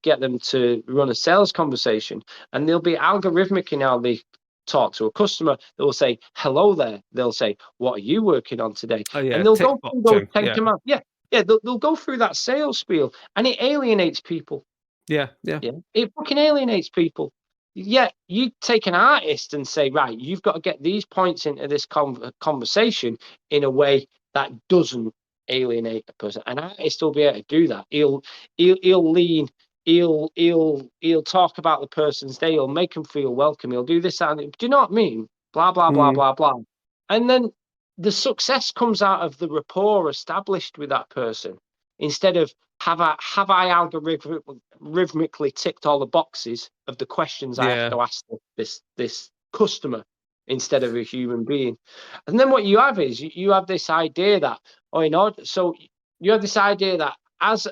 get them to run a sales conversation, and they'll be algorithmic in how they talk to a customer. They'll say, hello there. They'll say, what are you working on today? Oh, yeah, And they'll go TikTok through those too. 10 Yeah. commands. They'll go through that sales spiel, and it alienates people. Yeah. It fucking alienates people. Yeah, you take an artist and say, right, you've got to get these points into this conversation in a way that doesn't alienate a person. An artist will be able to do that. He'll lean. He'll talk about the person's day. He'll make them feel welcome. He'll do this and do you know what I mean? Blah blah blah blah blah. And then the success comes out of the rapport established with that person. Instead of have I algorithmically ticked all the boxes of the questions I have to ask this customer instead of a human being. And then what you have is you have this idea that you have this idea that as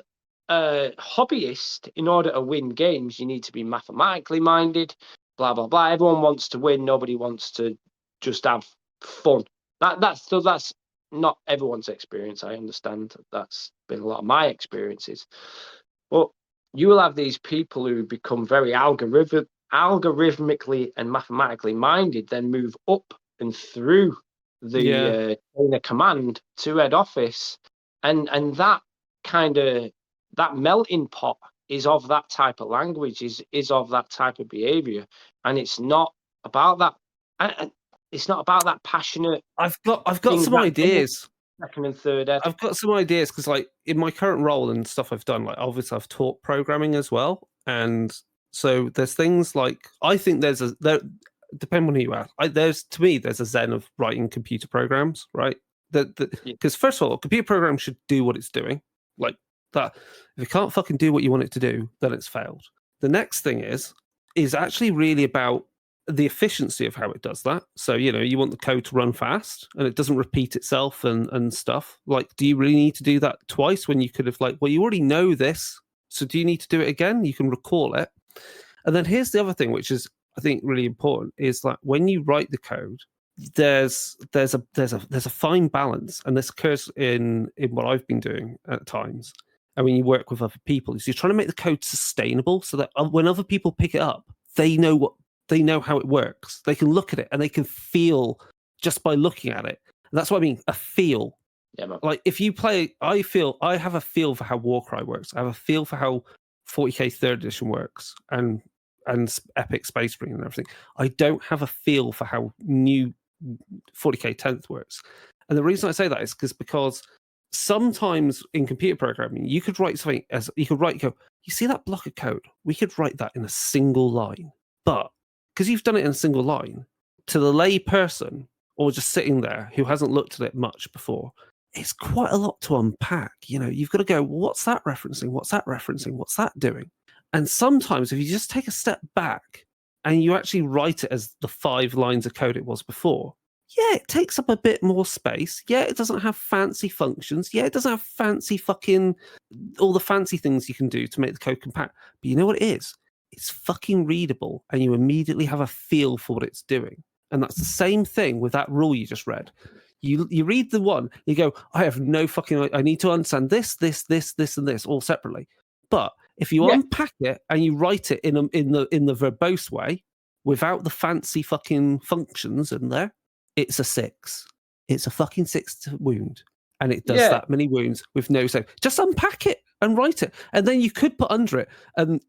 a hobbyist, in order to win games, you need to be mathematically minded, blah blah blah. Everyone wants to win, nobody wants to just have fun. That's not everyone's experience. I understand that's been a lot of my experiences. But you will have these people who become very algorithmically and mathematically minded, then move up and through the chain of command to head office. And that kind of that melting pot is of that type of language, is of that type of behavior. And it's not about that. It's not about that passionate. I've got some ideas. Second and third ed. I've got some ideas because, like, in my current role and stuff I've done, like, obviously I've taught programming as well, and so there's things like I think there depending on who you ask. There's a zen of writing computer programs, right? Because first of all, a computer program should do what it's doing, like that. If it can't fucking do what you want it to do, then it's failed. The next thing is actually really about the efficiency of how it does that. So, you want the code to run fast and it doesn't repeat itself and stuff. Like, do you really need to do that twice when you could have, like, well, you already know this, so do you need to do it again? You can recall it. And then here's the other thing, which is, I think, really important, is that when you write the code, there's a fine balance, and this occurs in what I've been doing at times. And when you work with other people, is you're trying to make the code sustainable so that when other people pick it up, they know how it works. They can look at it and they can feel just by looking at it. And that's what I mean, a feel. Yeah, man. Like if you play, I have a feel for how Warcry works. I have a feel for how 40k 3rd edition works and Epic Space Marine and everything. I don't have a feel for how new 40k 10th works. And the reason I say that is because sometimes in computer programming, you could write something you see that block of code? We could write that in a single line. But because you've done it in a single line, to the lay person or just sitting there who hasn't looked at it much before, it's quite a lot to unpack. You've got to go, what's that referencing? What's that referencing? What's that doing? And sometimes if you just take a step back and you actually write it as the 5 lines of code it was before, yeah, it takes up a bit more space. Yeah, it doesn't have fancy functions. Yeah, it doesn't have fancy all the fancy things you can do to make the code compact. But you know what it is? It's fucking readable, and you immediately have a feel for what it's doing. And that's the same thing with that rule you just read. You read the one, you go, I have no fucking. I need to understand this, and this all separately. But if you unpack it and you write it in the verbose way, without the fancy fucking functions in there, it's a 6. It's a fucking 6 wound, and it does that many wounds with no save. Just unpack it and write it, and then you could put under it,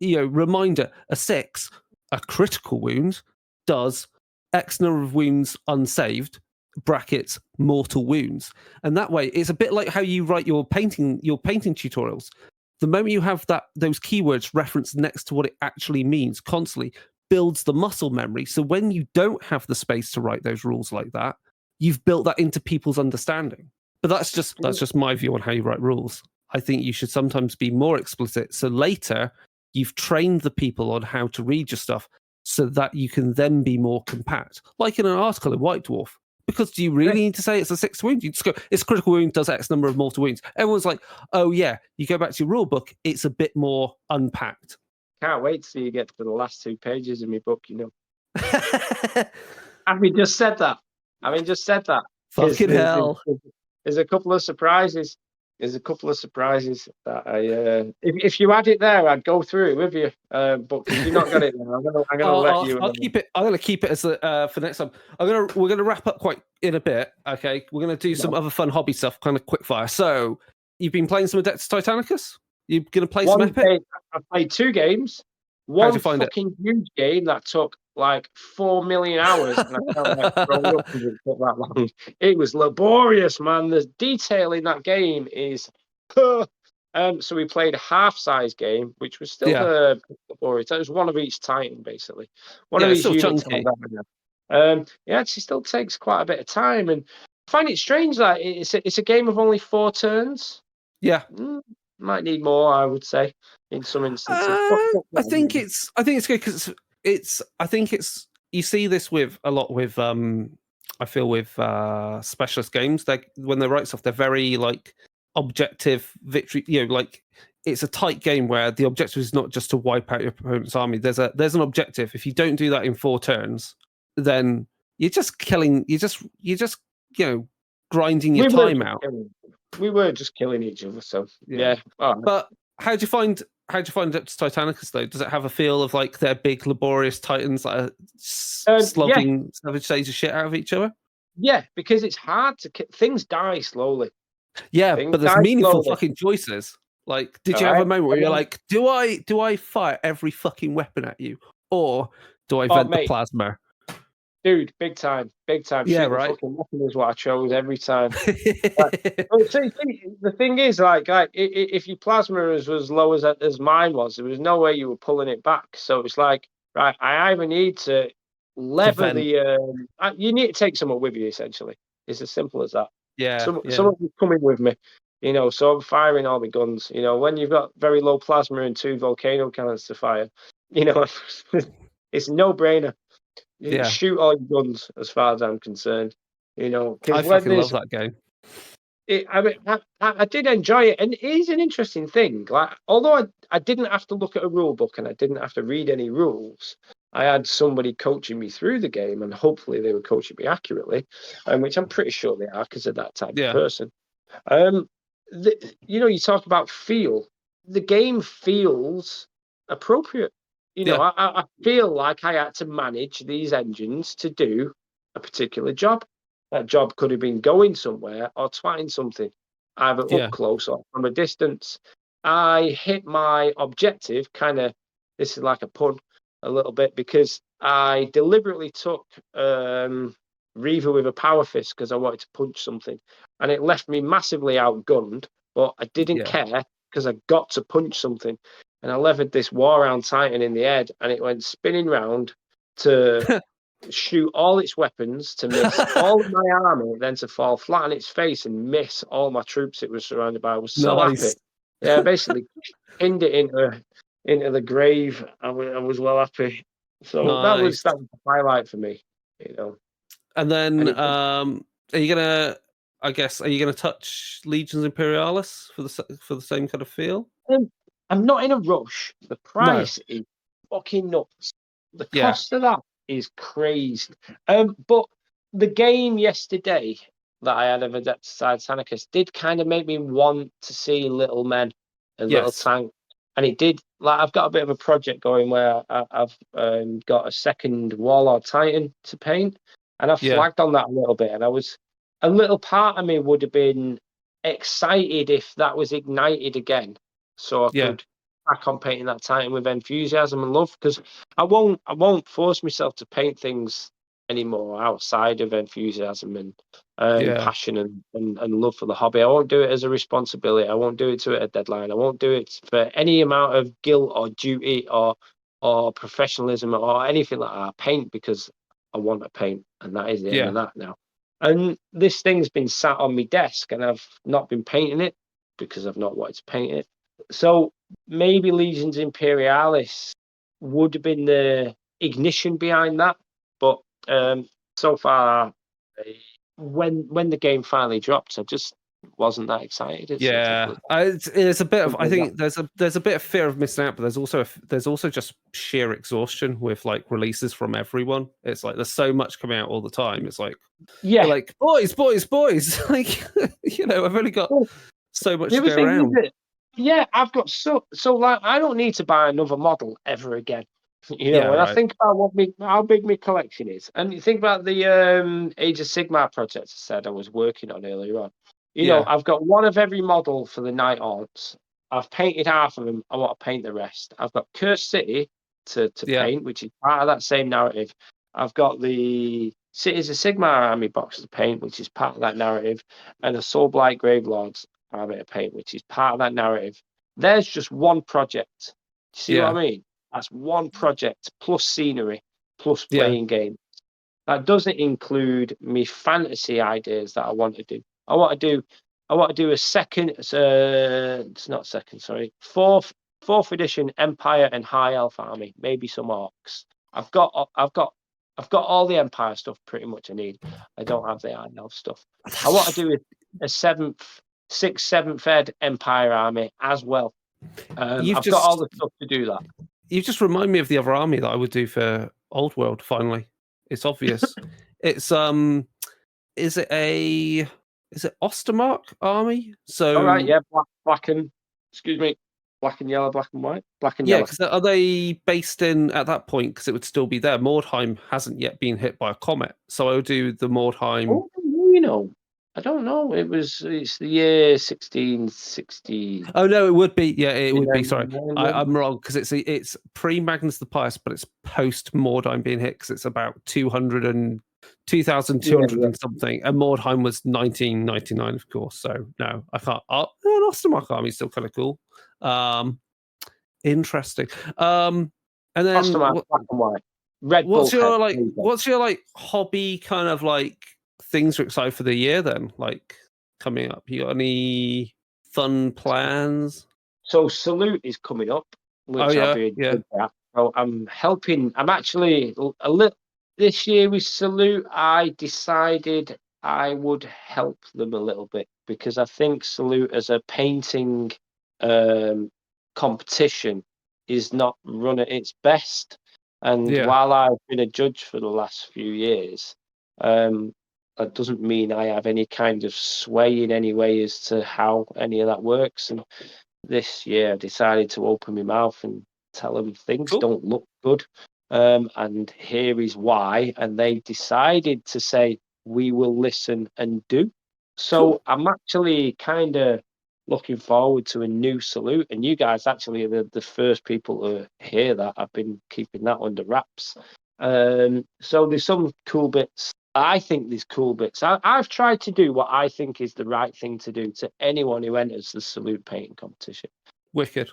reminder: a 6, a critical wound, does X number of wounds unsaved, brackets mortal wounds, and that way it's a bit like how you write your painting tutorials. The moment you have those keywords referenced next to what it actually means constantly, builds the muscle memory. So when you don't have the space to write those rules like that, you've built that into people's understanding. But that's just my view on how you write rules. I think you should sometimes be more explicit. So later, you've trained the people on how to read your stuff so that you can then be more compact. Like in an article in White Dwarf. Because do you really need to say it's a 6 wound? You just go, it's critical wound, does X number of mortal wounds. Everyone's like, oh yeah, you go back to your rule book, it's a bit more unpacked. Can't wait till you get to the last 2 pages of my book, Having just said that. Fucking hell. there's a couple of surprises. There's a couple of surprises that I. If you had it there, I'd go through it with you. But because you've not got it there, I'm gonna let you. I'll keep it. I'm gonna keep it as for next time. We're gonna wrap up quite in a bit. Okay, we're gonna do some other fun hobby stuff, kind of quick fire. So you've been playing some Adeptus Titanicus. You're gonna play some Epic? I played 2 games. One fucking huge game that took like 4 million hours, and I felt like growing up because it took that long. It was laborious, man. The detail in that game is. So we played a half-size game, which was still laborious. It was one of each Titan, basically. One of each units. It actually still takes quite a bit of time, and I find it strange that it's a game of only 4 turns. Yeah. Might need more, I would say, in some instances. I think it's good because you see this with a lot with I feel with specialist games. When they write stuff, they're very like objective victory. Like it's a tight game where the objective is not just to wipe out your opponent's army. There's an objective. If you don't do that in 4 turns, then you're just killing. You're just grinding your time out. We were just killing each other, so yeah. Right. But how'd you find Adeptus Titanicus though? Does it have a feel of like they're big, laborious titans that are slogging savage days of shit out of each other? Yeah, because it's hard to things die slowly. Yeah, but there's meaningful fucking choices. Like, did you have a moment where you're like, do I fire every fucking weapon at you, or do I vent the plasma? Dude, big time. Yeah, right. Fucking weapon is what I chose every time. The thing is, like, if your plasma is as low as mine was, there was no way you were pulling it back. So it's like, right, I either need to lever you need to take someone with you. Essentially, it's as simple as that. Yeah. Someone's coming with me. So I'm firing all the guns. When you've got very low plasma and 2 volcano cannons to fire, it's a no-brainer. Shoot all your guns, as far as I'm concerned. I fucking love that game. I did enjoy it, and it is an interesting thing. Like, although I didn't have to look at a rule book and I didn't have to read any rules, I had somebody coaching me through the game, and hopefully they were coaching me accurately, which I'm pretty sure they are because of that type of person. You talk about feel. The game feels appropriate. I feel like I had to manage these engines to do a particular job. That job could have been going somewhere or twatting something, either up close or from a distance. I hit my objective, this is like a pun, a little bit, because I deliberately took Reaver with a power fist because I wanted to punch something. And it left me massively outgunned, but I didn't care because I got to punch something. And I levered this Warhound Titan in the head, and it went spinning round to shoot all its weapons, to miss all of my armor, then to fall flat on its face and miss all my troops it was surrounded by. I was so happy. Yeah, basically pinned it into the grave. I was well happy. So that was the highlight for me. And then, are you gonna touch Legions Imperialis for the same kind of feel? I'm not in a rush. The price is fucking nuts. The cost of that is crazy. But the game yesterday that I had of Adeptus Titanicus did kind of make me want to see little men and little tanks. And it did. Like, I've got a bit of a project going where I've got a second Warlord Titan to paint, and I flagged on that a little bit. And a little part of me would have been excited if that was ignited again, so I could back on painting that Titan with enthusiasm and love. Because I won't force myself to paint things anymore outside of enthusiasm and passion and love for the hobby. I won't do it as a responsibility. I won't do it to a deadline. I won't do it for any amount of guilt or duty or professionalism or anything like that. I paint because I want to paint, and that is the end of that now. And this thing's been sat on my desk, and I've not been painting it because I've not wanted to paint it. So maybe Legions Imperialis would have been the ignition behind that. But so far, when the game finally dropped, I just wasn't that excited. It's a Yeah, couple of it's a bit of. I simple as that. think there's a bit of fear of missing out, but there's also just sheer exhaustion with like releases from everyone. It's like there's so much coming out all the time. It's like Yeah, you're like boys. Like I've only got well, so much the to other go thing is around. that, yeah, I've got so like I don't need to buy another model ever again. Yeah, When I right. think about how big my collection is, and you think about the Age of Sigmar project I said I was working on earlier on. Yeah, I've got one of every model for the Night Odds. I've painted half of them. I want to paint the rest. I've got Cursed City to yeah, paint, which is part of that same narrative. I've got the Cities of Sigmar army box to paint, which is part of that narrative, and the Soulblight Gravelords army to paint, which is part of that narrative. There's just one project. Do you see what yeah, I mean? That's one project plus scenery plus yeah. playing game. That doesn't include me fantasy ideas that I want to do. I want to do a second. It's not second. Sorry, fourth edition Empire and High Elf army. Maybe some orcs. I've got all the Empire stuff pretty much I need. I don't have the High Elf stuff. I want to do a sixth, seventh ed Empire army as well. You've I've got all just the stuff to do that. you just remind me of the other army that I would do for Old World. Finally, it's obvious. It's is it Ostermark army? So All right, yeah, black and excuse me, black and yellow, black and white, black and yeah, yellow. because are they based in at that point? Because it would still be there. Mordheim hasn't yet been hit by a comet, so I would do the Mordheim. Oh, I don't know. It's the year 1660. Oh no, it would be. Yeah, it would be. Yeah, Sorry, I'm wrong because it's pre Magnus the Pious, but it's post Mordheim being hit because it's about 200 and 2,200 yeah. and something, and Mordheim was 1999, of course. So no, I can't. An Ostermark army is still kind of cool. Interesting. And then Customer black and white. Red what's Bullhead. your like hobby kind of like things you're excited for the year then? Like coming up, you got any fun plans? So Salute is coming up, which Oh I'll yeah, be a yeah. judge at. So I'm actually a little this year with Salute. I decided I would help them a little bit because I think Salute as a painting competition is not run at its best. And Yeah. while I've been a judge for the last few years, that doesn't mean I have any kind of sway in any way as to how any of that works. And this year I decided to open my mouth and tell them things Cool. don't look good. And here is why. And they decided to say, we will listen and do. So Cool. I'm actually kind of looking forward to a new Salute. And you guys actually are the first people to hear that. I've been keeping that under wraps. So there's some cool bits. I think there's cool bits. I've tried to do what I think is the right thing to do to anyone who enters the Salute painting competition. Wicked.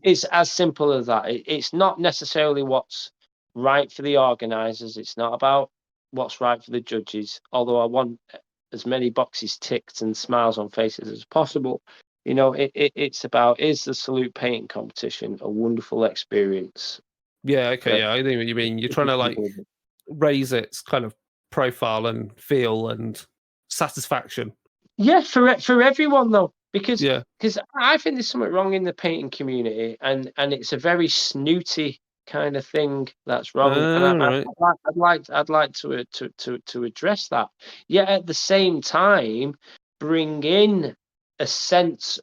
It's as simple as that. It's not necessarily what's right for the organisers. It's not about what's right for the judges. Although I want as many boxes ticked and smiles on faces as possible. It's about, is the Salute painting competition a wonderful experience? Yeah. Okay. Yeah. I know what you mean. You're trying to like raise its kind of profile and feel and satisfaction. Yeah, for everyone though, because Yeah. I think there's something wrong in the painting community, and it's a very snooty kind of thing that's wrong, and Right. I'd like to address that. Yet at the same time, bring in a sense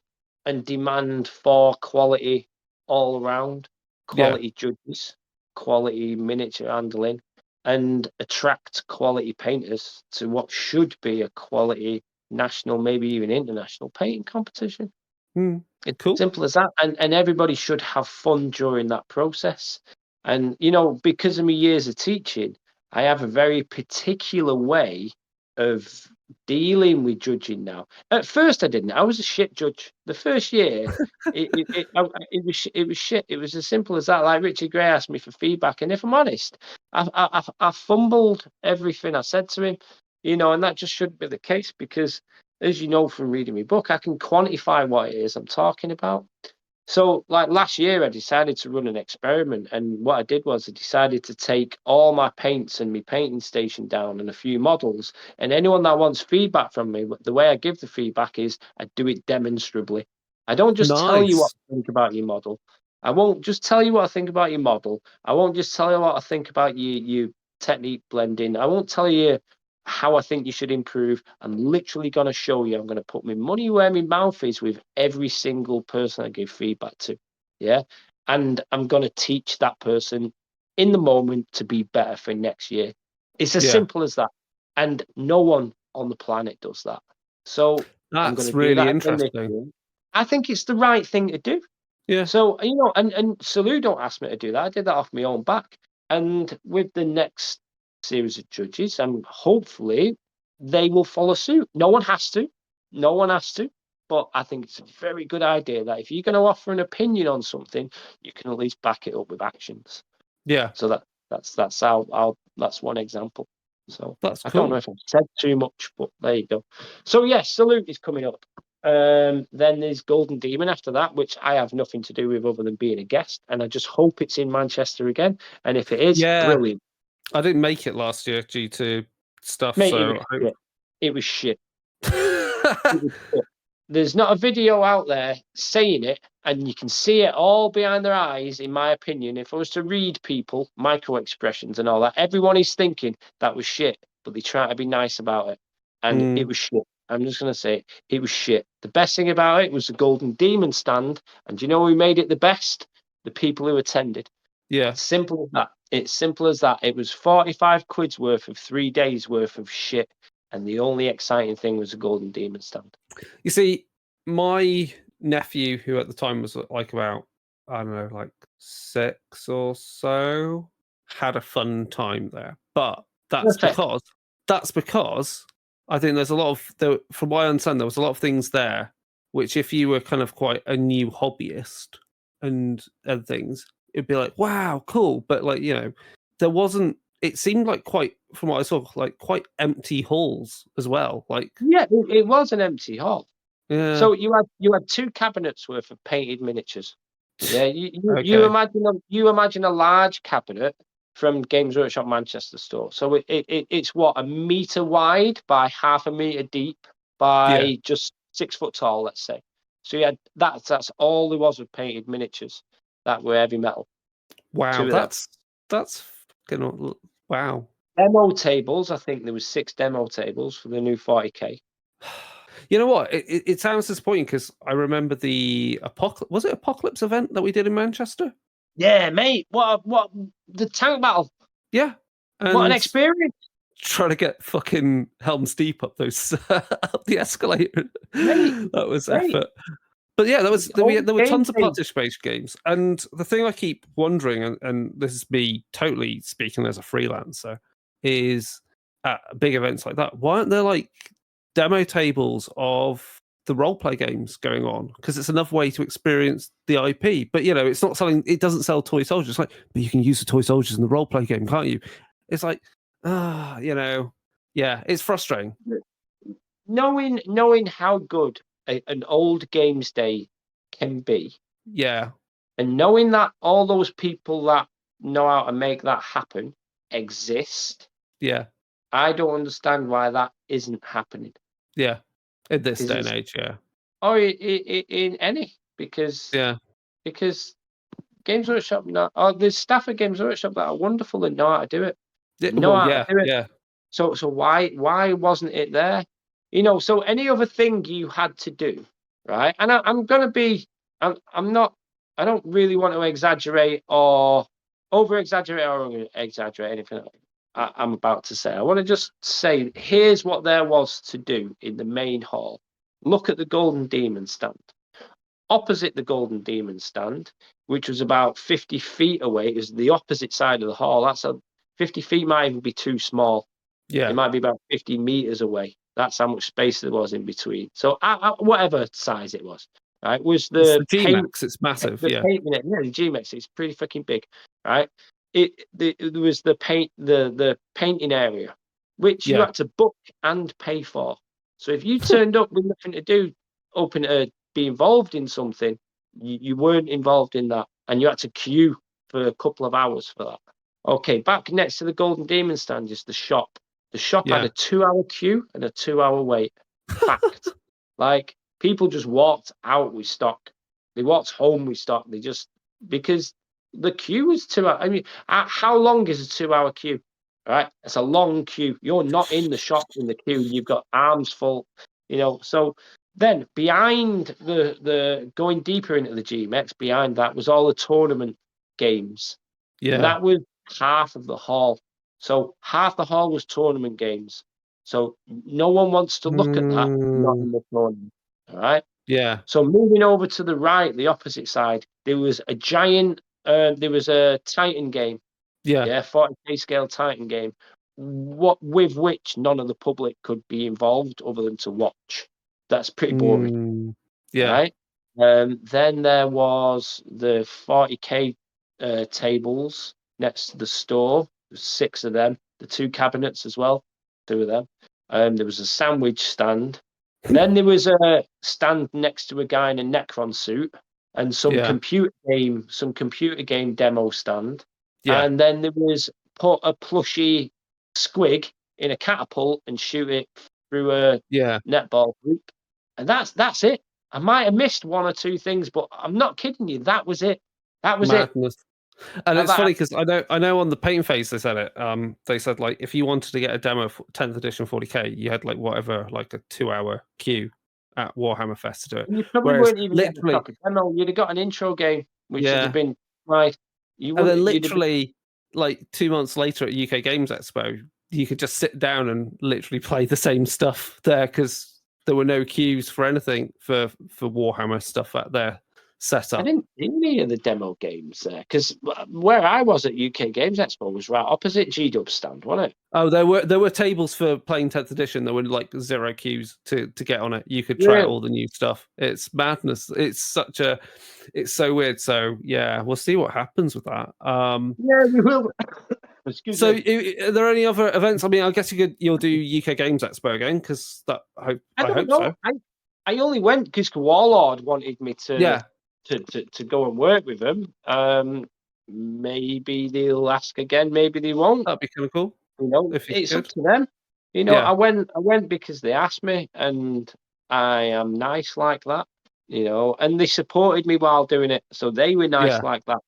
and demand for quality all around, Yeah. quality judges, quality miniature handling, and attract quality painters to what should be a quality national, maybe even international painting competition. It's Cool. simple as that. And everybody should have fun during that process. And, because of my years of teaching, I have a very particular way of dealing with judging now. At first, I didn't. I was a shit judge. The first year, it was shit. It was as simple as that. Like Richard Gray asked me for feedback, and if I'm honest, I fumbled everything I said to him, and that just shouldn't be the case because, as you know from reading my book, I can quantify what it is I'm talking about. So, like last year, I decided to run an experiment, and what I did was I decided to take all my paints and my painting station down and a few models. And anyone that wants feedback from me, the way I give the feedback is I do it demonstrably. I don't just tell you what Nice. I think about your model. I won't just tell you what I think about your model. I won't just tell you what I think about your technique blending. I won't tell you how I think you should improve. I'm literally going to show you. I'm going to put my money where my mouth is with every single person I give feedback to. Yeah. And I'm going to teach that person in the moment to be better for next year. It's as Yeah. simple as that. And no one on the planet does that. So I'm going That's to do really that again this interesting. year. I think it's the right thing to do. Yeah. So, and Salu don't ask me to do that. I did that off my own back. And with the next series of judges, and hopefully they will follow suit. No one has to. No one has to. But I think it's a very good idea that if you're going to offer an opinion on something, you can at least back it up with actions. Yeah. So that's how that's one example. So That's I don't know cool. if I've said too much, but there you go. So yes, Salute is coming up. Then there's Golden Demon after that, which I have nothing to do with other than being a guest, and I just hope it's in Manchester again. And if it is, Yeah. brilliant. I didn't make it last year due to stuff, Mate, so it was shit. I It was shit. There's not a video out there saying it, and you can see it all behind their eyes, in my opinion. If I was to read people, micro expressions and all that, everyone is thinking that was shit, but they try to be nice about it. And it was shit. I'm just going to say it was shit. The best thing about it was the Golden Demon stand. And do you know who made it the best? The people who attended. Yeah. Simple as that. It's simple as that. It was 45 quid's worth of 3 days worth of shit. And the only exciting thing was the Golden Demon stand. You see, my nephew, who at the time was like about, I don't know, like 6 or so, had a fun time there. But that's because I think there's a lot of, from what I understand, there was a lot of things there which, if you were kind of quite a new hobbyist and things, it'd be like, wow, cool. But like, there wasn't. It seemed like quite, from what I saw, like quite empty halls as well. Like, Yeah, it was an empty hall. yeah, So you had 2 cabinets worth of painted miniatures. Yeah, okay, you imagine a large cabinet from Games Workshop Manchester store. So it's what, a meter wide by half a meter deep yeah. by just 6 foot tall, let's say. So you had that's all there was of painted miniatures that were heavy metal. Wow, 2 of them. that's wow. Demo tables, I think there was 6 demo tables for the new 40K. You know what? It sounds disappointing because I remember the Apocalypse event that we did in Manchester? Yeah, mate. What the tank battle? Yeah, What an and experience, trying to get fucking Helm's Deep up those up the escalator. mate. That was Mate, effort. But yeah, there were game tons of day. participation games, and the thing I keep wondering, and this is me totally speaking as a freelancer, is at big events like that, why aren't there like demo tables of the role play games going on? Because it's another way to experience the IP. But it's not selling. It doesn't sell toy soldiers. It's like, but you can use the toy soldiers in the role play game, can't you? It's like, yeah, it's frustrating. Knowing how good an old games day can be, Yeah, and knowing that all those people that know how to make that happen exist, yeah, I don't understand why that isn't happening. yeah. In this Because day and it's age, yeah, or in any because yeah. Games Workshop there's staff at Games Workshop that are wonderful and know how to do it. Know Well, how to yeah, do it. yeah. So why wasn't it there? So any other thing you had to do, right? And I'm gonna be, I'm not, I don't really want to exaggerate or over exaggerate or exaggerate anything I'm about to say. I want to just say, here's what there was to do in the main hall. Look at the Golden Demon stand. Opposite the Golden Demon stand, which was about 50 feet away, is the opposite side of the hall. 50 feet might even be too small. Yeah. It might be about 50 meters away. That's how much space there was in between. So whatever size it was, right, was It's the the G paint. Max. It's massive. The Yeah. paint in it, yeah, the GMX. It's pretty freaking big, right? It was the paint, the painting area, which you Yeah. had to book and pay for. So if you turned up with nothing to do, open to be involved in something, You weren't involved in that, and you had to queue for a couple of hours for that. Okay, back next to the Golden Demon stand is the shop. The shop had a 2-hour queue and a 2-hour wait. Fact. Like, people just walked out with stock. They walked home with stock. They just, because the queue was 2 hours. I mean, how long is a 2-hour queue? Right? It's a long queue. You're not in the shop in the queue. You've got arms full, So then behind the going deeper into the GMX, behind that was all the tournament games. Yeah. And that was half of the hall. So half the hall was tournament games. So no one wants to look at that, not in the tournament. All right. Yeah. So moving over to the right, the opposite side, there was a giant. There was a Titan game. Yeah, 40k scale Titan game. With which none of the public could be involved other than to watch. That's pretty boring. Yeah. Right. Then there was the 40k tables next to the store. There's 6 of them. The 2 cabinets as well. 2 of them. There was a sandwich stand. Then there was a stand next to a guy in a Necron suit, and some computer game demo stand. Yeah. And then there was put a plushy squig in a catapult and shoot it through a netball hoop. And that's it. I might have missed 1 or 2 things, but I'm not kidding you. That was it. That was Madness. And it's funny because I know on the Paint Phase they said it. They said like if you wanted to get a demo of 10th edition 40k, you had like a 2-hour queue at Warhammer Fest to do it. And you probably weren't even getting a proper demo. You'd have got an intro game, which would have been right. And then literally like 2 months later at UK Games Expo, you could just sit down and literally play the same stuff there because there were no queues for anything for Warhammer stuff at their setup. I didn't see any of the demo games there because where I was at UK Games Expo was right opposite G-Dub's stand, wasn't it? Oh, there were tables for playing 10th edition. There were like 0 queues to get on it. You could try out all the new stuff. It's madness. It's so weird. So yeah, we'll see what happens with that. Yeah, we will. So, are there any other events? I mean, I guess you'll do UK Games Expo again because I hope so. I only went because Warlord wanted me to go and work with them. Maybe they'll ask again. Maybe they won't. That'd be kind of cool. It's up to them. I went because they asked me, and I am nice like that. And they supported me while doing it, so they were nice like that.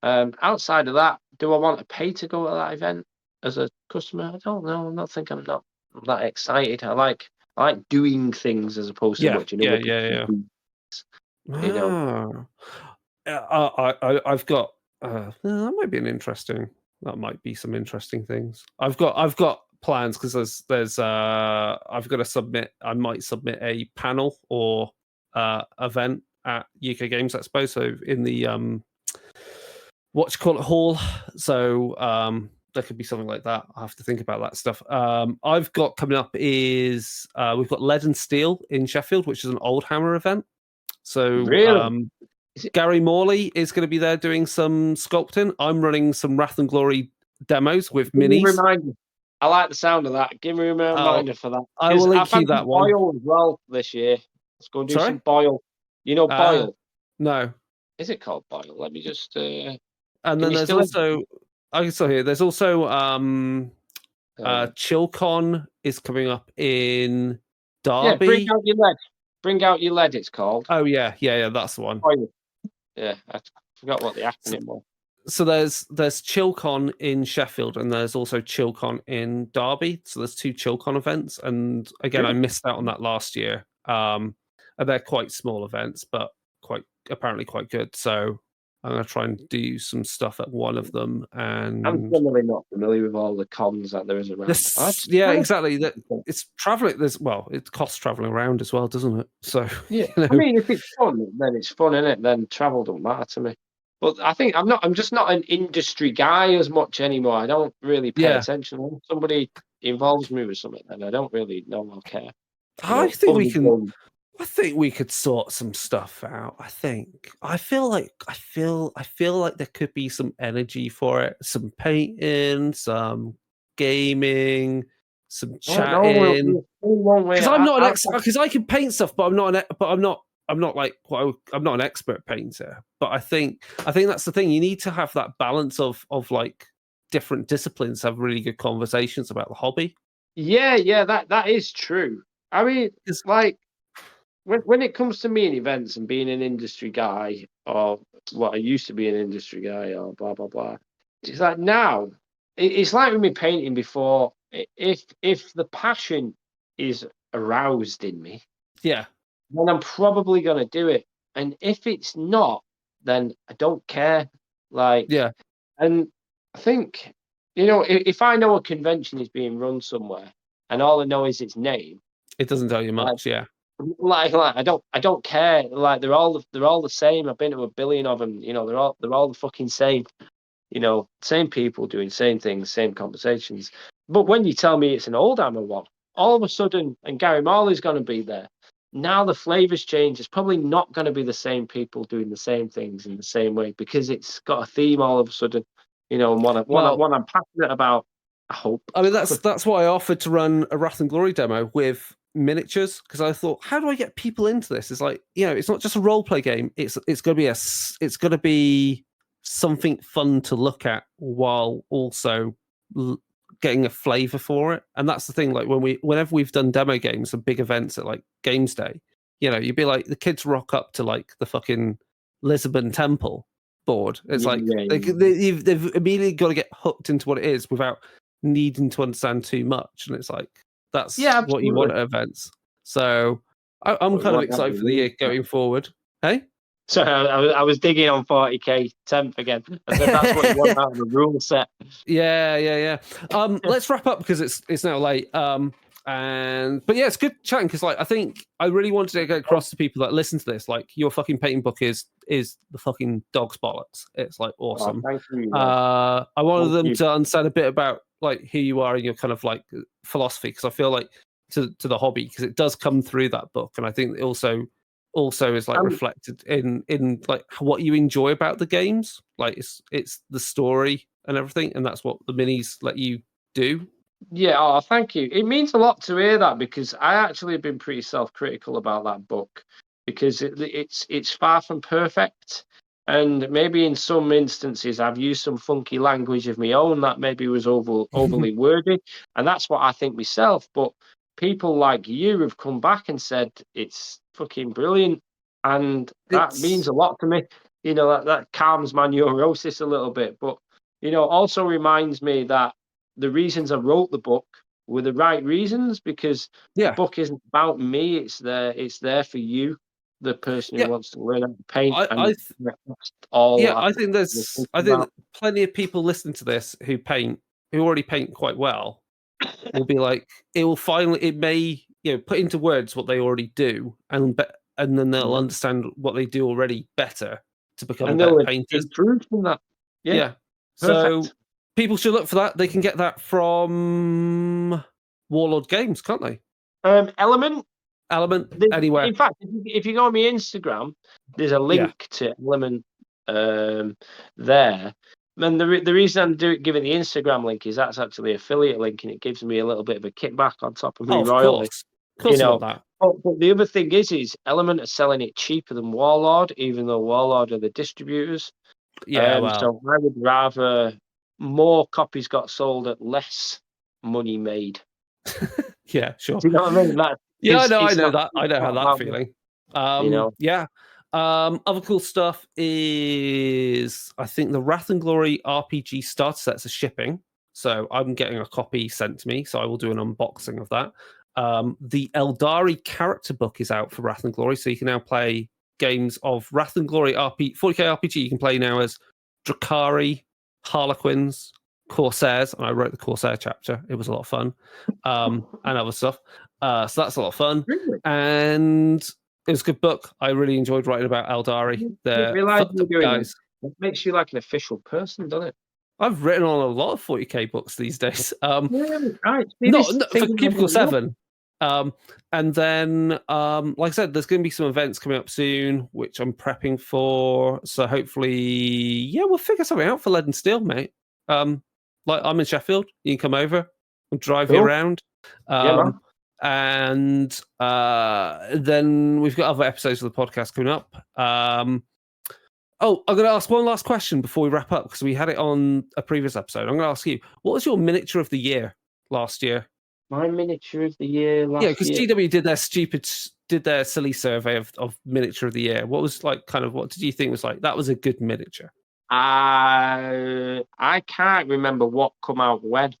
Outside of that, do I want to pay to go to that event as a customer? I don't know. I'm not that excited. I like doing things as opposed to watching. I've got that might be some interesting things. I've got plans because there's I've got to submit. I might submit a panel or event at UK Games Expo. So in the hall. So there could be something like that. I have to think about that stuff. I've got coming up is we've got Lead and Steel in Sheffield, which is an Old Hammer event. So really? Gary Morley is going to be there doing some sculpting. I'm running some Wrath and Glory demos with minis. I like the sound of that. Give me a reminder for that. I will link you that one. Boyle as well this year. Let's go and do some Boyle. Boyle? No. Is it called Boyle? Let me just. And then there's also. I can still hear. There's also ChillCon is coming up in Derby. Yeah, bring out your lead. Bring out your lead. It's called. Oh yeah, that's the one. Yeah, I forgot what the acronym was. So there's ChillCon in Sheffield and there's also ChillCon in Derby. So there's 2 ChillCon events, and again, I missed out on that last year. And they're quite small events, but apparently quite good. So I'm going to try and do some stuff at one of them. And I'm generally not familiar with all the cons that there is around. Exactly. It's traveling. It costs traveling around as well, doesn't it? So yeah, I mean, if it's fun, then it's fun, innit? Then travel don't matter to me. But I think I'm just not an industry guy as much anymore. I don't really pay attention. When somebody involves me with something, and I don't really know or care. I think we could sort some stuff out. I feel like there could be some energy for it, some painting, some gaming, some chatting. Because I'm not an expert. Because I can paint stuff, but I'm not like, well, I'm not an expert painter, but I think that's the thing. You need to have that balance of like different disciplines, have really good conversations about the hobby. Yeah, that is true. I mean, like when it comes to me in events and being an industry guy, or what I used to be an industry guy, or blah blah blah, it's like now it's like with me painting before. If the passion is aroused in me, Yeah, then I'm probably gonna do it. And if it's not, then I don't care. Like, yeah, and I think, if I know a convention is being run somewhere and all I know is its name, it doesn't tell you like, much. Yeah, I don't care. Like, they're all the same. I've been to a billion of them. They're all the fucking same. Same people doing same things, same conversations. But when you tell me it's an old Hammer one, all of a sudden, and Gary Marley's going to be there. Now the flavors change. It's probably not going to be the same people doing the same things in the same way, because it's got a theme all of a sudden. And one I'm passionate about. I hope. I mean, that's why I offered to run a Wrath and Glory demo with miniatures, because I thought, how do I get people into this? It's like, it's not just a role play game. It's going to be something fun to look at while also getting a flavor for it. And that's the thing. Like whenever we've done demo games and big events at like Games Day, you'd be like, the kids rock up to like the fucking Lisbon Temple board. It's they've immediately got to get hooked into what it is without needing to understand too much. And it's like, that's what you want at events. So I'm kind of excited for the year going forward. Hey? So I was digging on 40k 10th again. I said that's what you want out of the rule set. Yeah. Let's wrap up because it's now late. But yeah, it's good chatting, because like I think I really wanted to get across to people that listen to this, like, your fucking painting book is the fucking dog's bollocks. It's like awesome. Thank you. I wanted them to understand a bit about like who you are and your kind of like philosophy, because I feel like to the hobby, because it does come through that book, and I think it also is like reflected in like what you enjoy about the games. Like it's the story and everything, and that's what the minis let you do. Yeah, thank you. It means a lot to hear that, because I actually have been pretty self-critical about that book, because it's far from perfect, and maybe in some instances I've used some funky language of my own that maybe was overly wordy, and that's what I think myself. But people like you have come back and said it's fucking brilliant, and that means a lot to me. That calms my neurosis a little bit, but also reminds me that the reasons I wrote the book were the right reasons, because the book isn't about me. It's there for you, the person who wants to learn how to paint. I think plenty of people listening to this who already paint quite well will be like, it may put into words what they already do, and then they'll understand what they do already better to become better painters. Improve from that. Yeah. So people should look for that. They can get that from Warlord Games, can't they? Element, anywhere. In fact, if you go on my Instagram, there's a link to Element there. And the reason I'm giving the Instagram link is that's actually an affiliate link, and it gives me a little bit of a kickback on top of my royalty. Of course, that. But the other thing is Element are selling it cheaper than Warlord, even though Warlord are the distributors. So I would rather more copies got sold at less money made. Yeah, sure. Do you know what I mean? I know that. I know how that feeling. Other cool stuff is, I think, the Wrath and Glory RPG starter sets are shipping, so I'm getting a copy sent to me, so I will do an unboxing of that. The Eldari character book is out for Wrath and Glory, so you can now play games of Wrath and Glory 40k RPG. You can play now as Drakari, Harlequins, Corsairs, and I wrote the Corsair chapter. It was a lot of fun, and other stuff. So that's a lot of fun, and it was a good book. I really enjoyed writing about Eldari. They're fucked up guys. It makes you like an official person, doesn't it? I've written on a lot of 40k books these days. Right. Not for Cubicle 7. And then, like I said, there's going to be some events coming up soon, which I'm prepping for. So hopefully, we'll figure something out for Lead and Steel, mate. Like, I'm in Sheffield. You can come over and drive you around. And then we've got other episodes of the podcast coming up. I'm going to ask one last question before we wrap up, because we had it on a previous episode. I'm going to ask you, what was your miniature of the year last year? My miniature of the year last year? Yeah, because GW did their silly survey of miniature of the year. What was what did you think was that was a good miniature? I can't remember what come out when.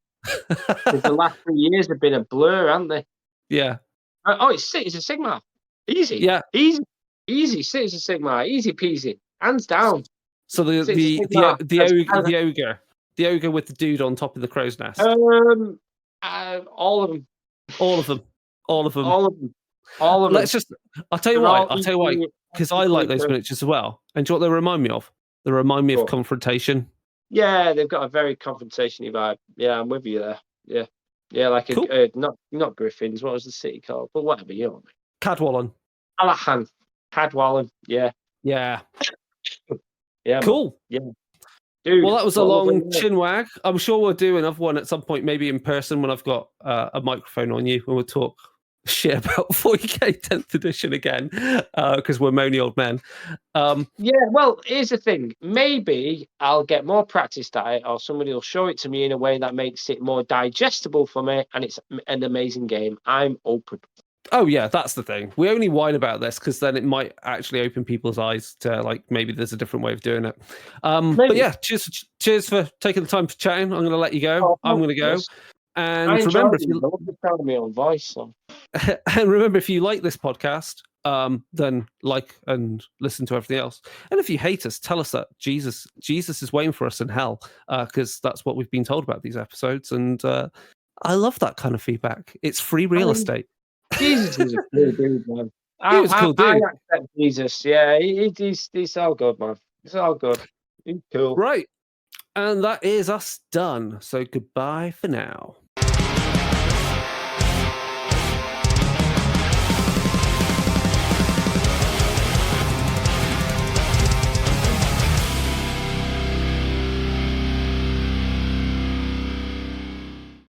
Because the last 3 years have been a blur, haven't they? Yeah. It's a Sigmar. Easy. Yeah. Easy. It's a Sigmar. Easy peasy. Hands down. So the ogre with the dude on top of the crow's nest. All of them. I'll tell you why, because I like those miniatures as well. And do you know what they remind me of? They remind me of Confrontation. Yeah, they've got a very confrontation-y vibe. Yeah, I'm with you there. Yeah, like cool. Not Griffins. What was the city called? But whatever, you know. Cadwallon. Alahan. Cadwallon. Yeah. Yeah. Yeah. Cool. Yeah. Dude, well, that was a long chin wag. I'm sure we'll do another one at some point, maybe in person when I've got a microphone on you, and we'll talk shit about 40k 10th edition again, because we're moany old men. Yeah, well, here's the thing. Maybe I'll get more practice at it, or somebody will show it to me in a way that makes it more digestible for me, and it's an amazing game. I'm open. Oh yeah, that's the thing. We only whine about this because then it might actually open people's eyes to maybe there's a different way of doing it. But yeah, cheers for taking the time for chatting. I'm going to let you go. I'm going to go. And remember, if you me on voice, so. And remember, if you like this podcast, then like and listen to everything else. And if you hate us, tell us that Jesus is waiting for us in hell, because that's what we've been told about these episodes. And I love that kind of feedback. It's free real estate. Jesus is a cool dude, man. He was a cool dude. I accept Jesus. Yeah, he's all good, man. It's all good. He's cool. Right. And that is us done. So goodbye for now.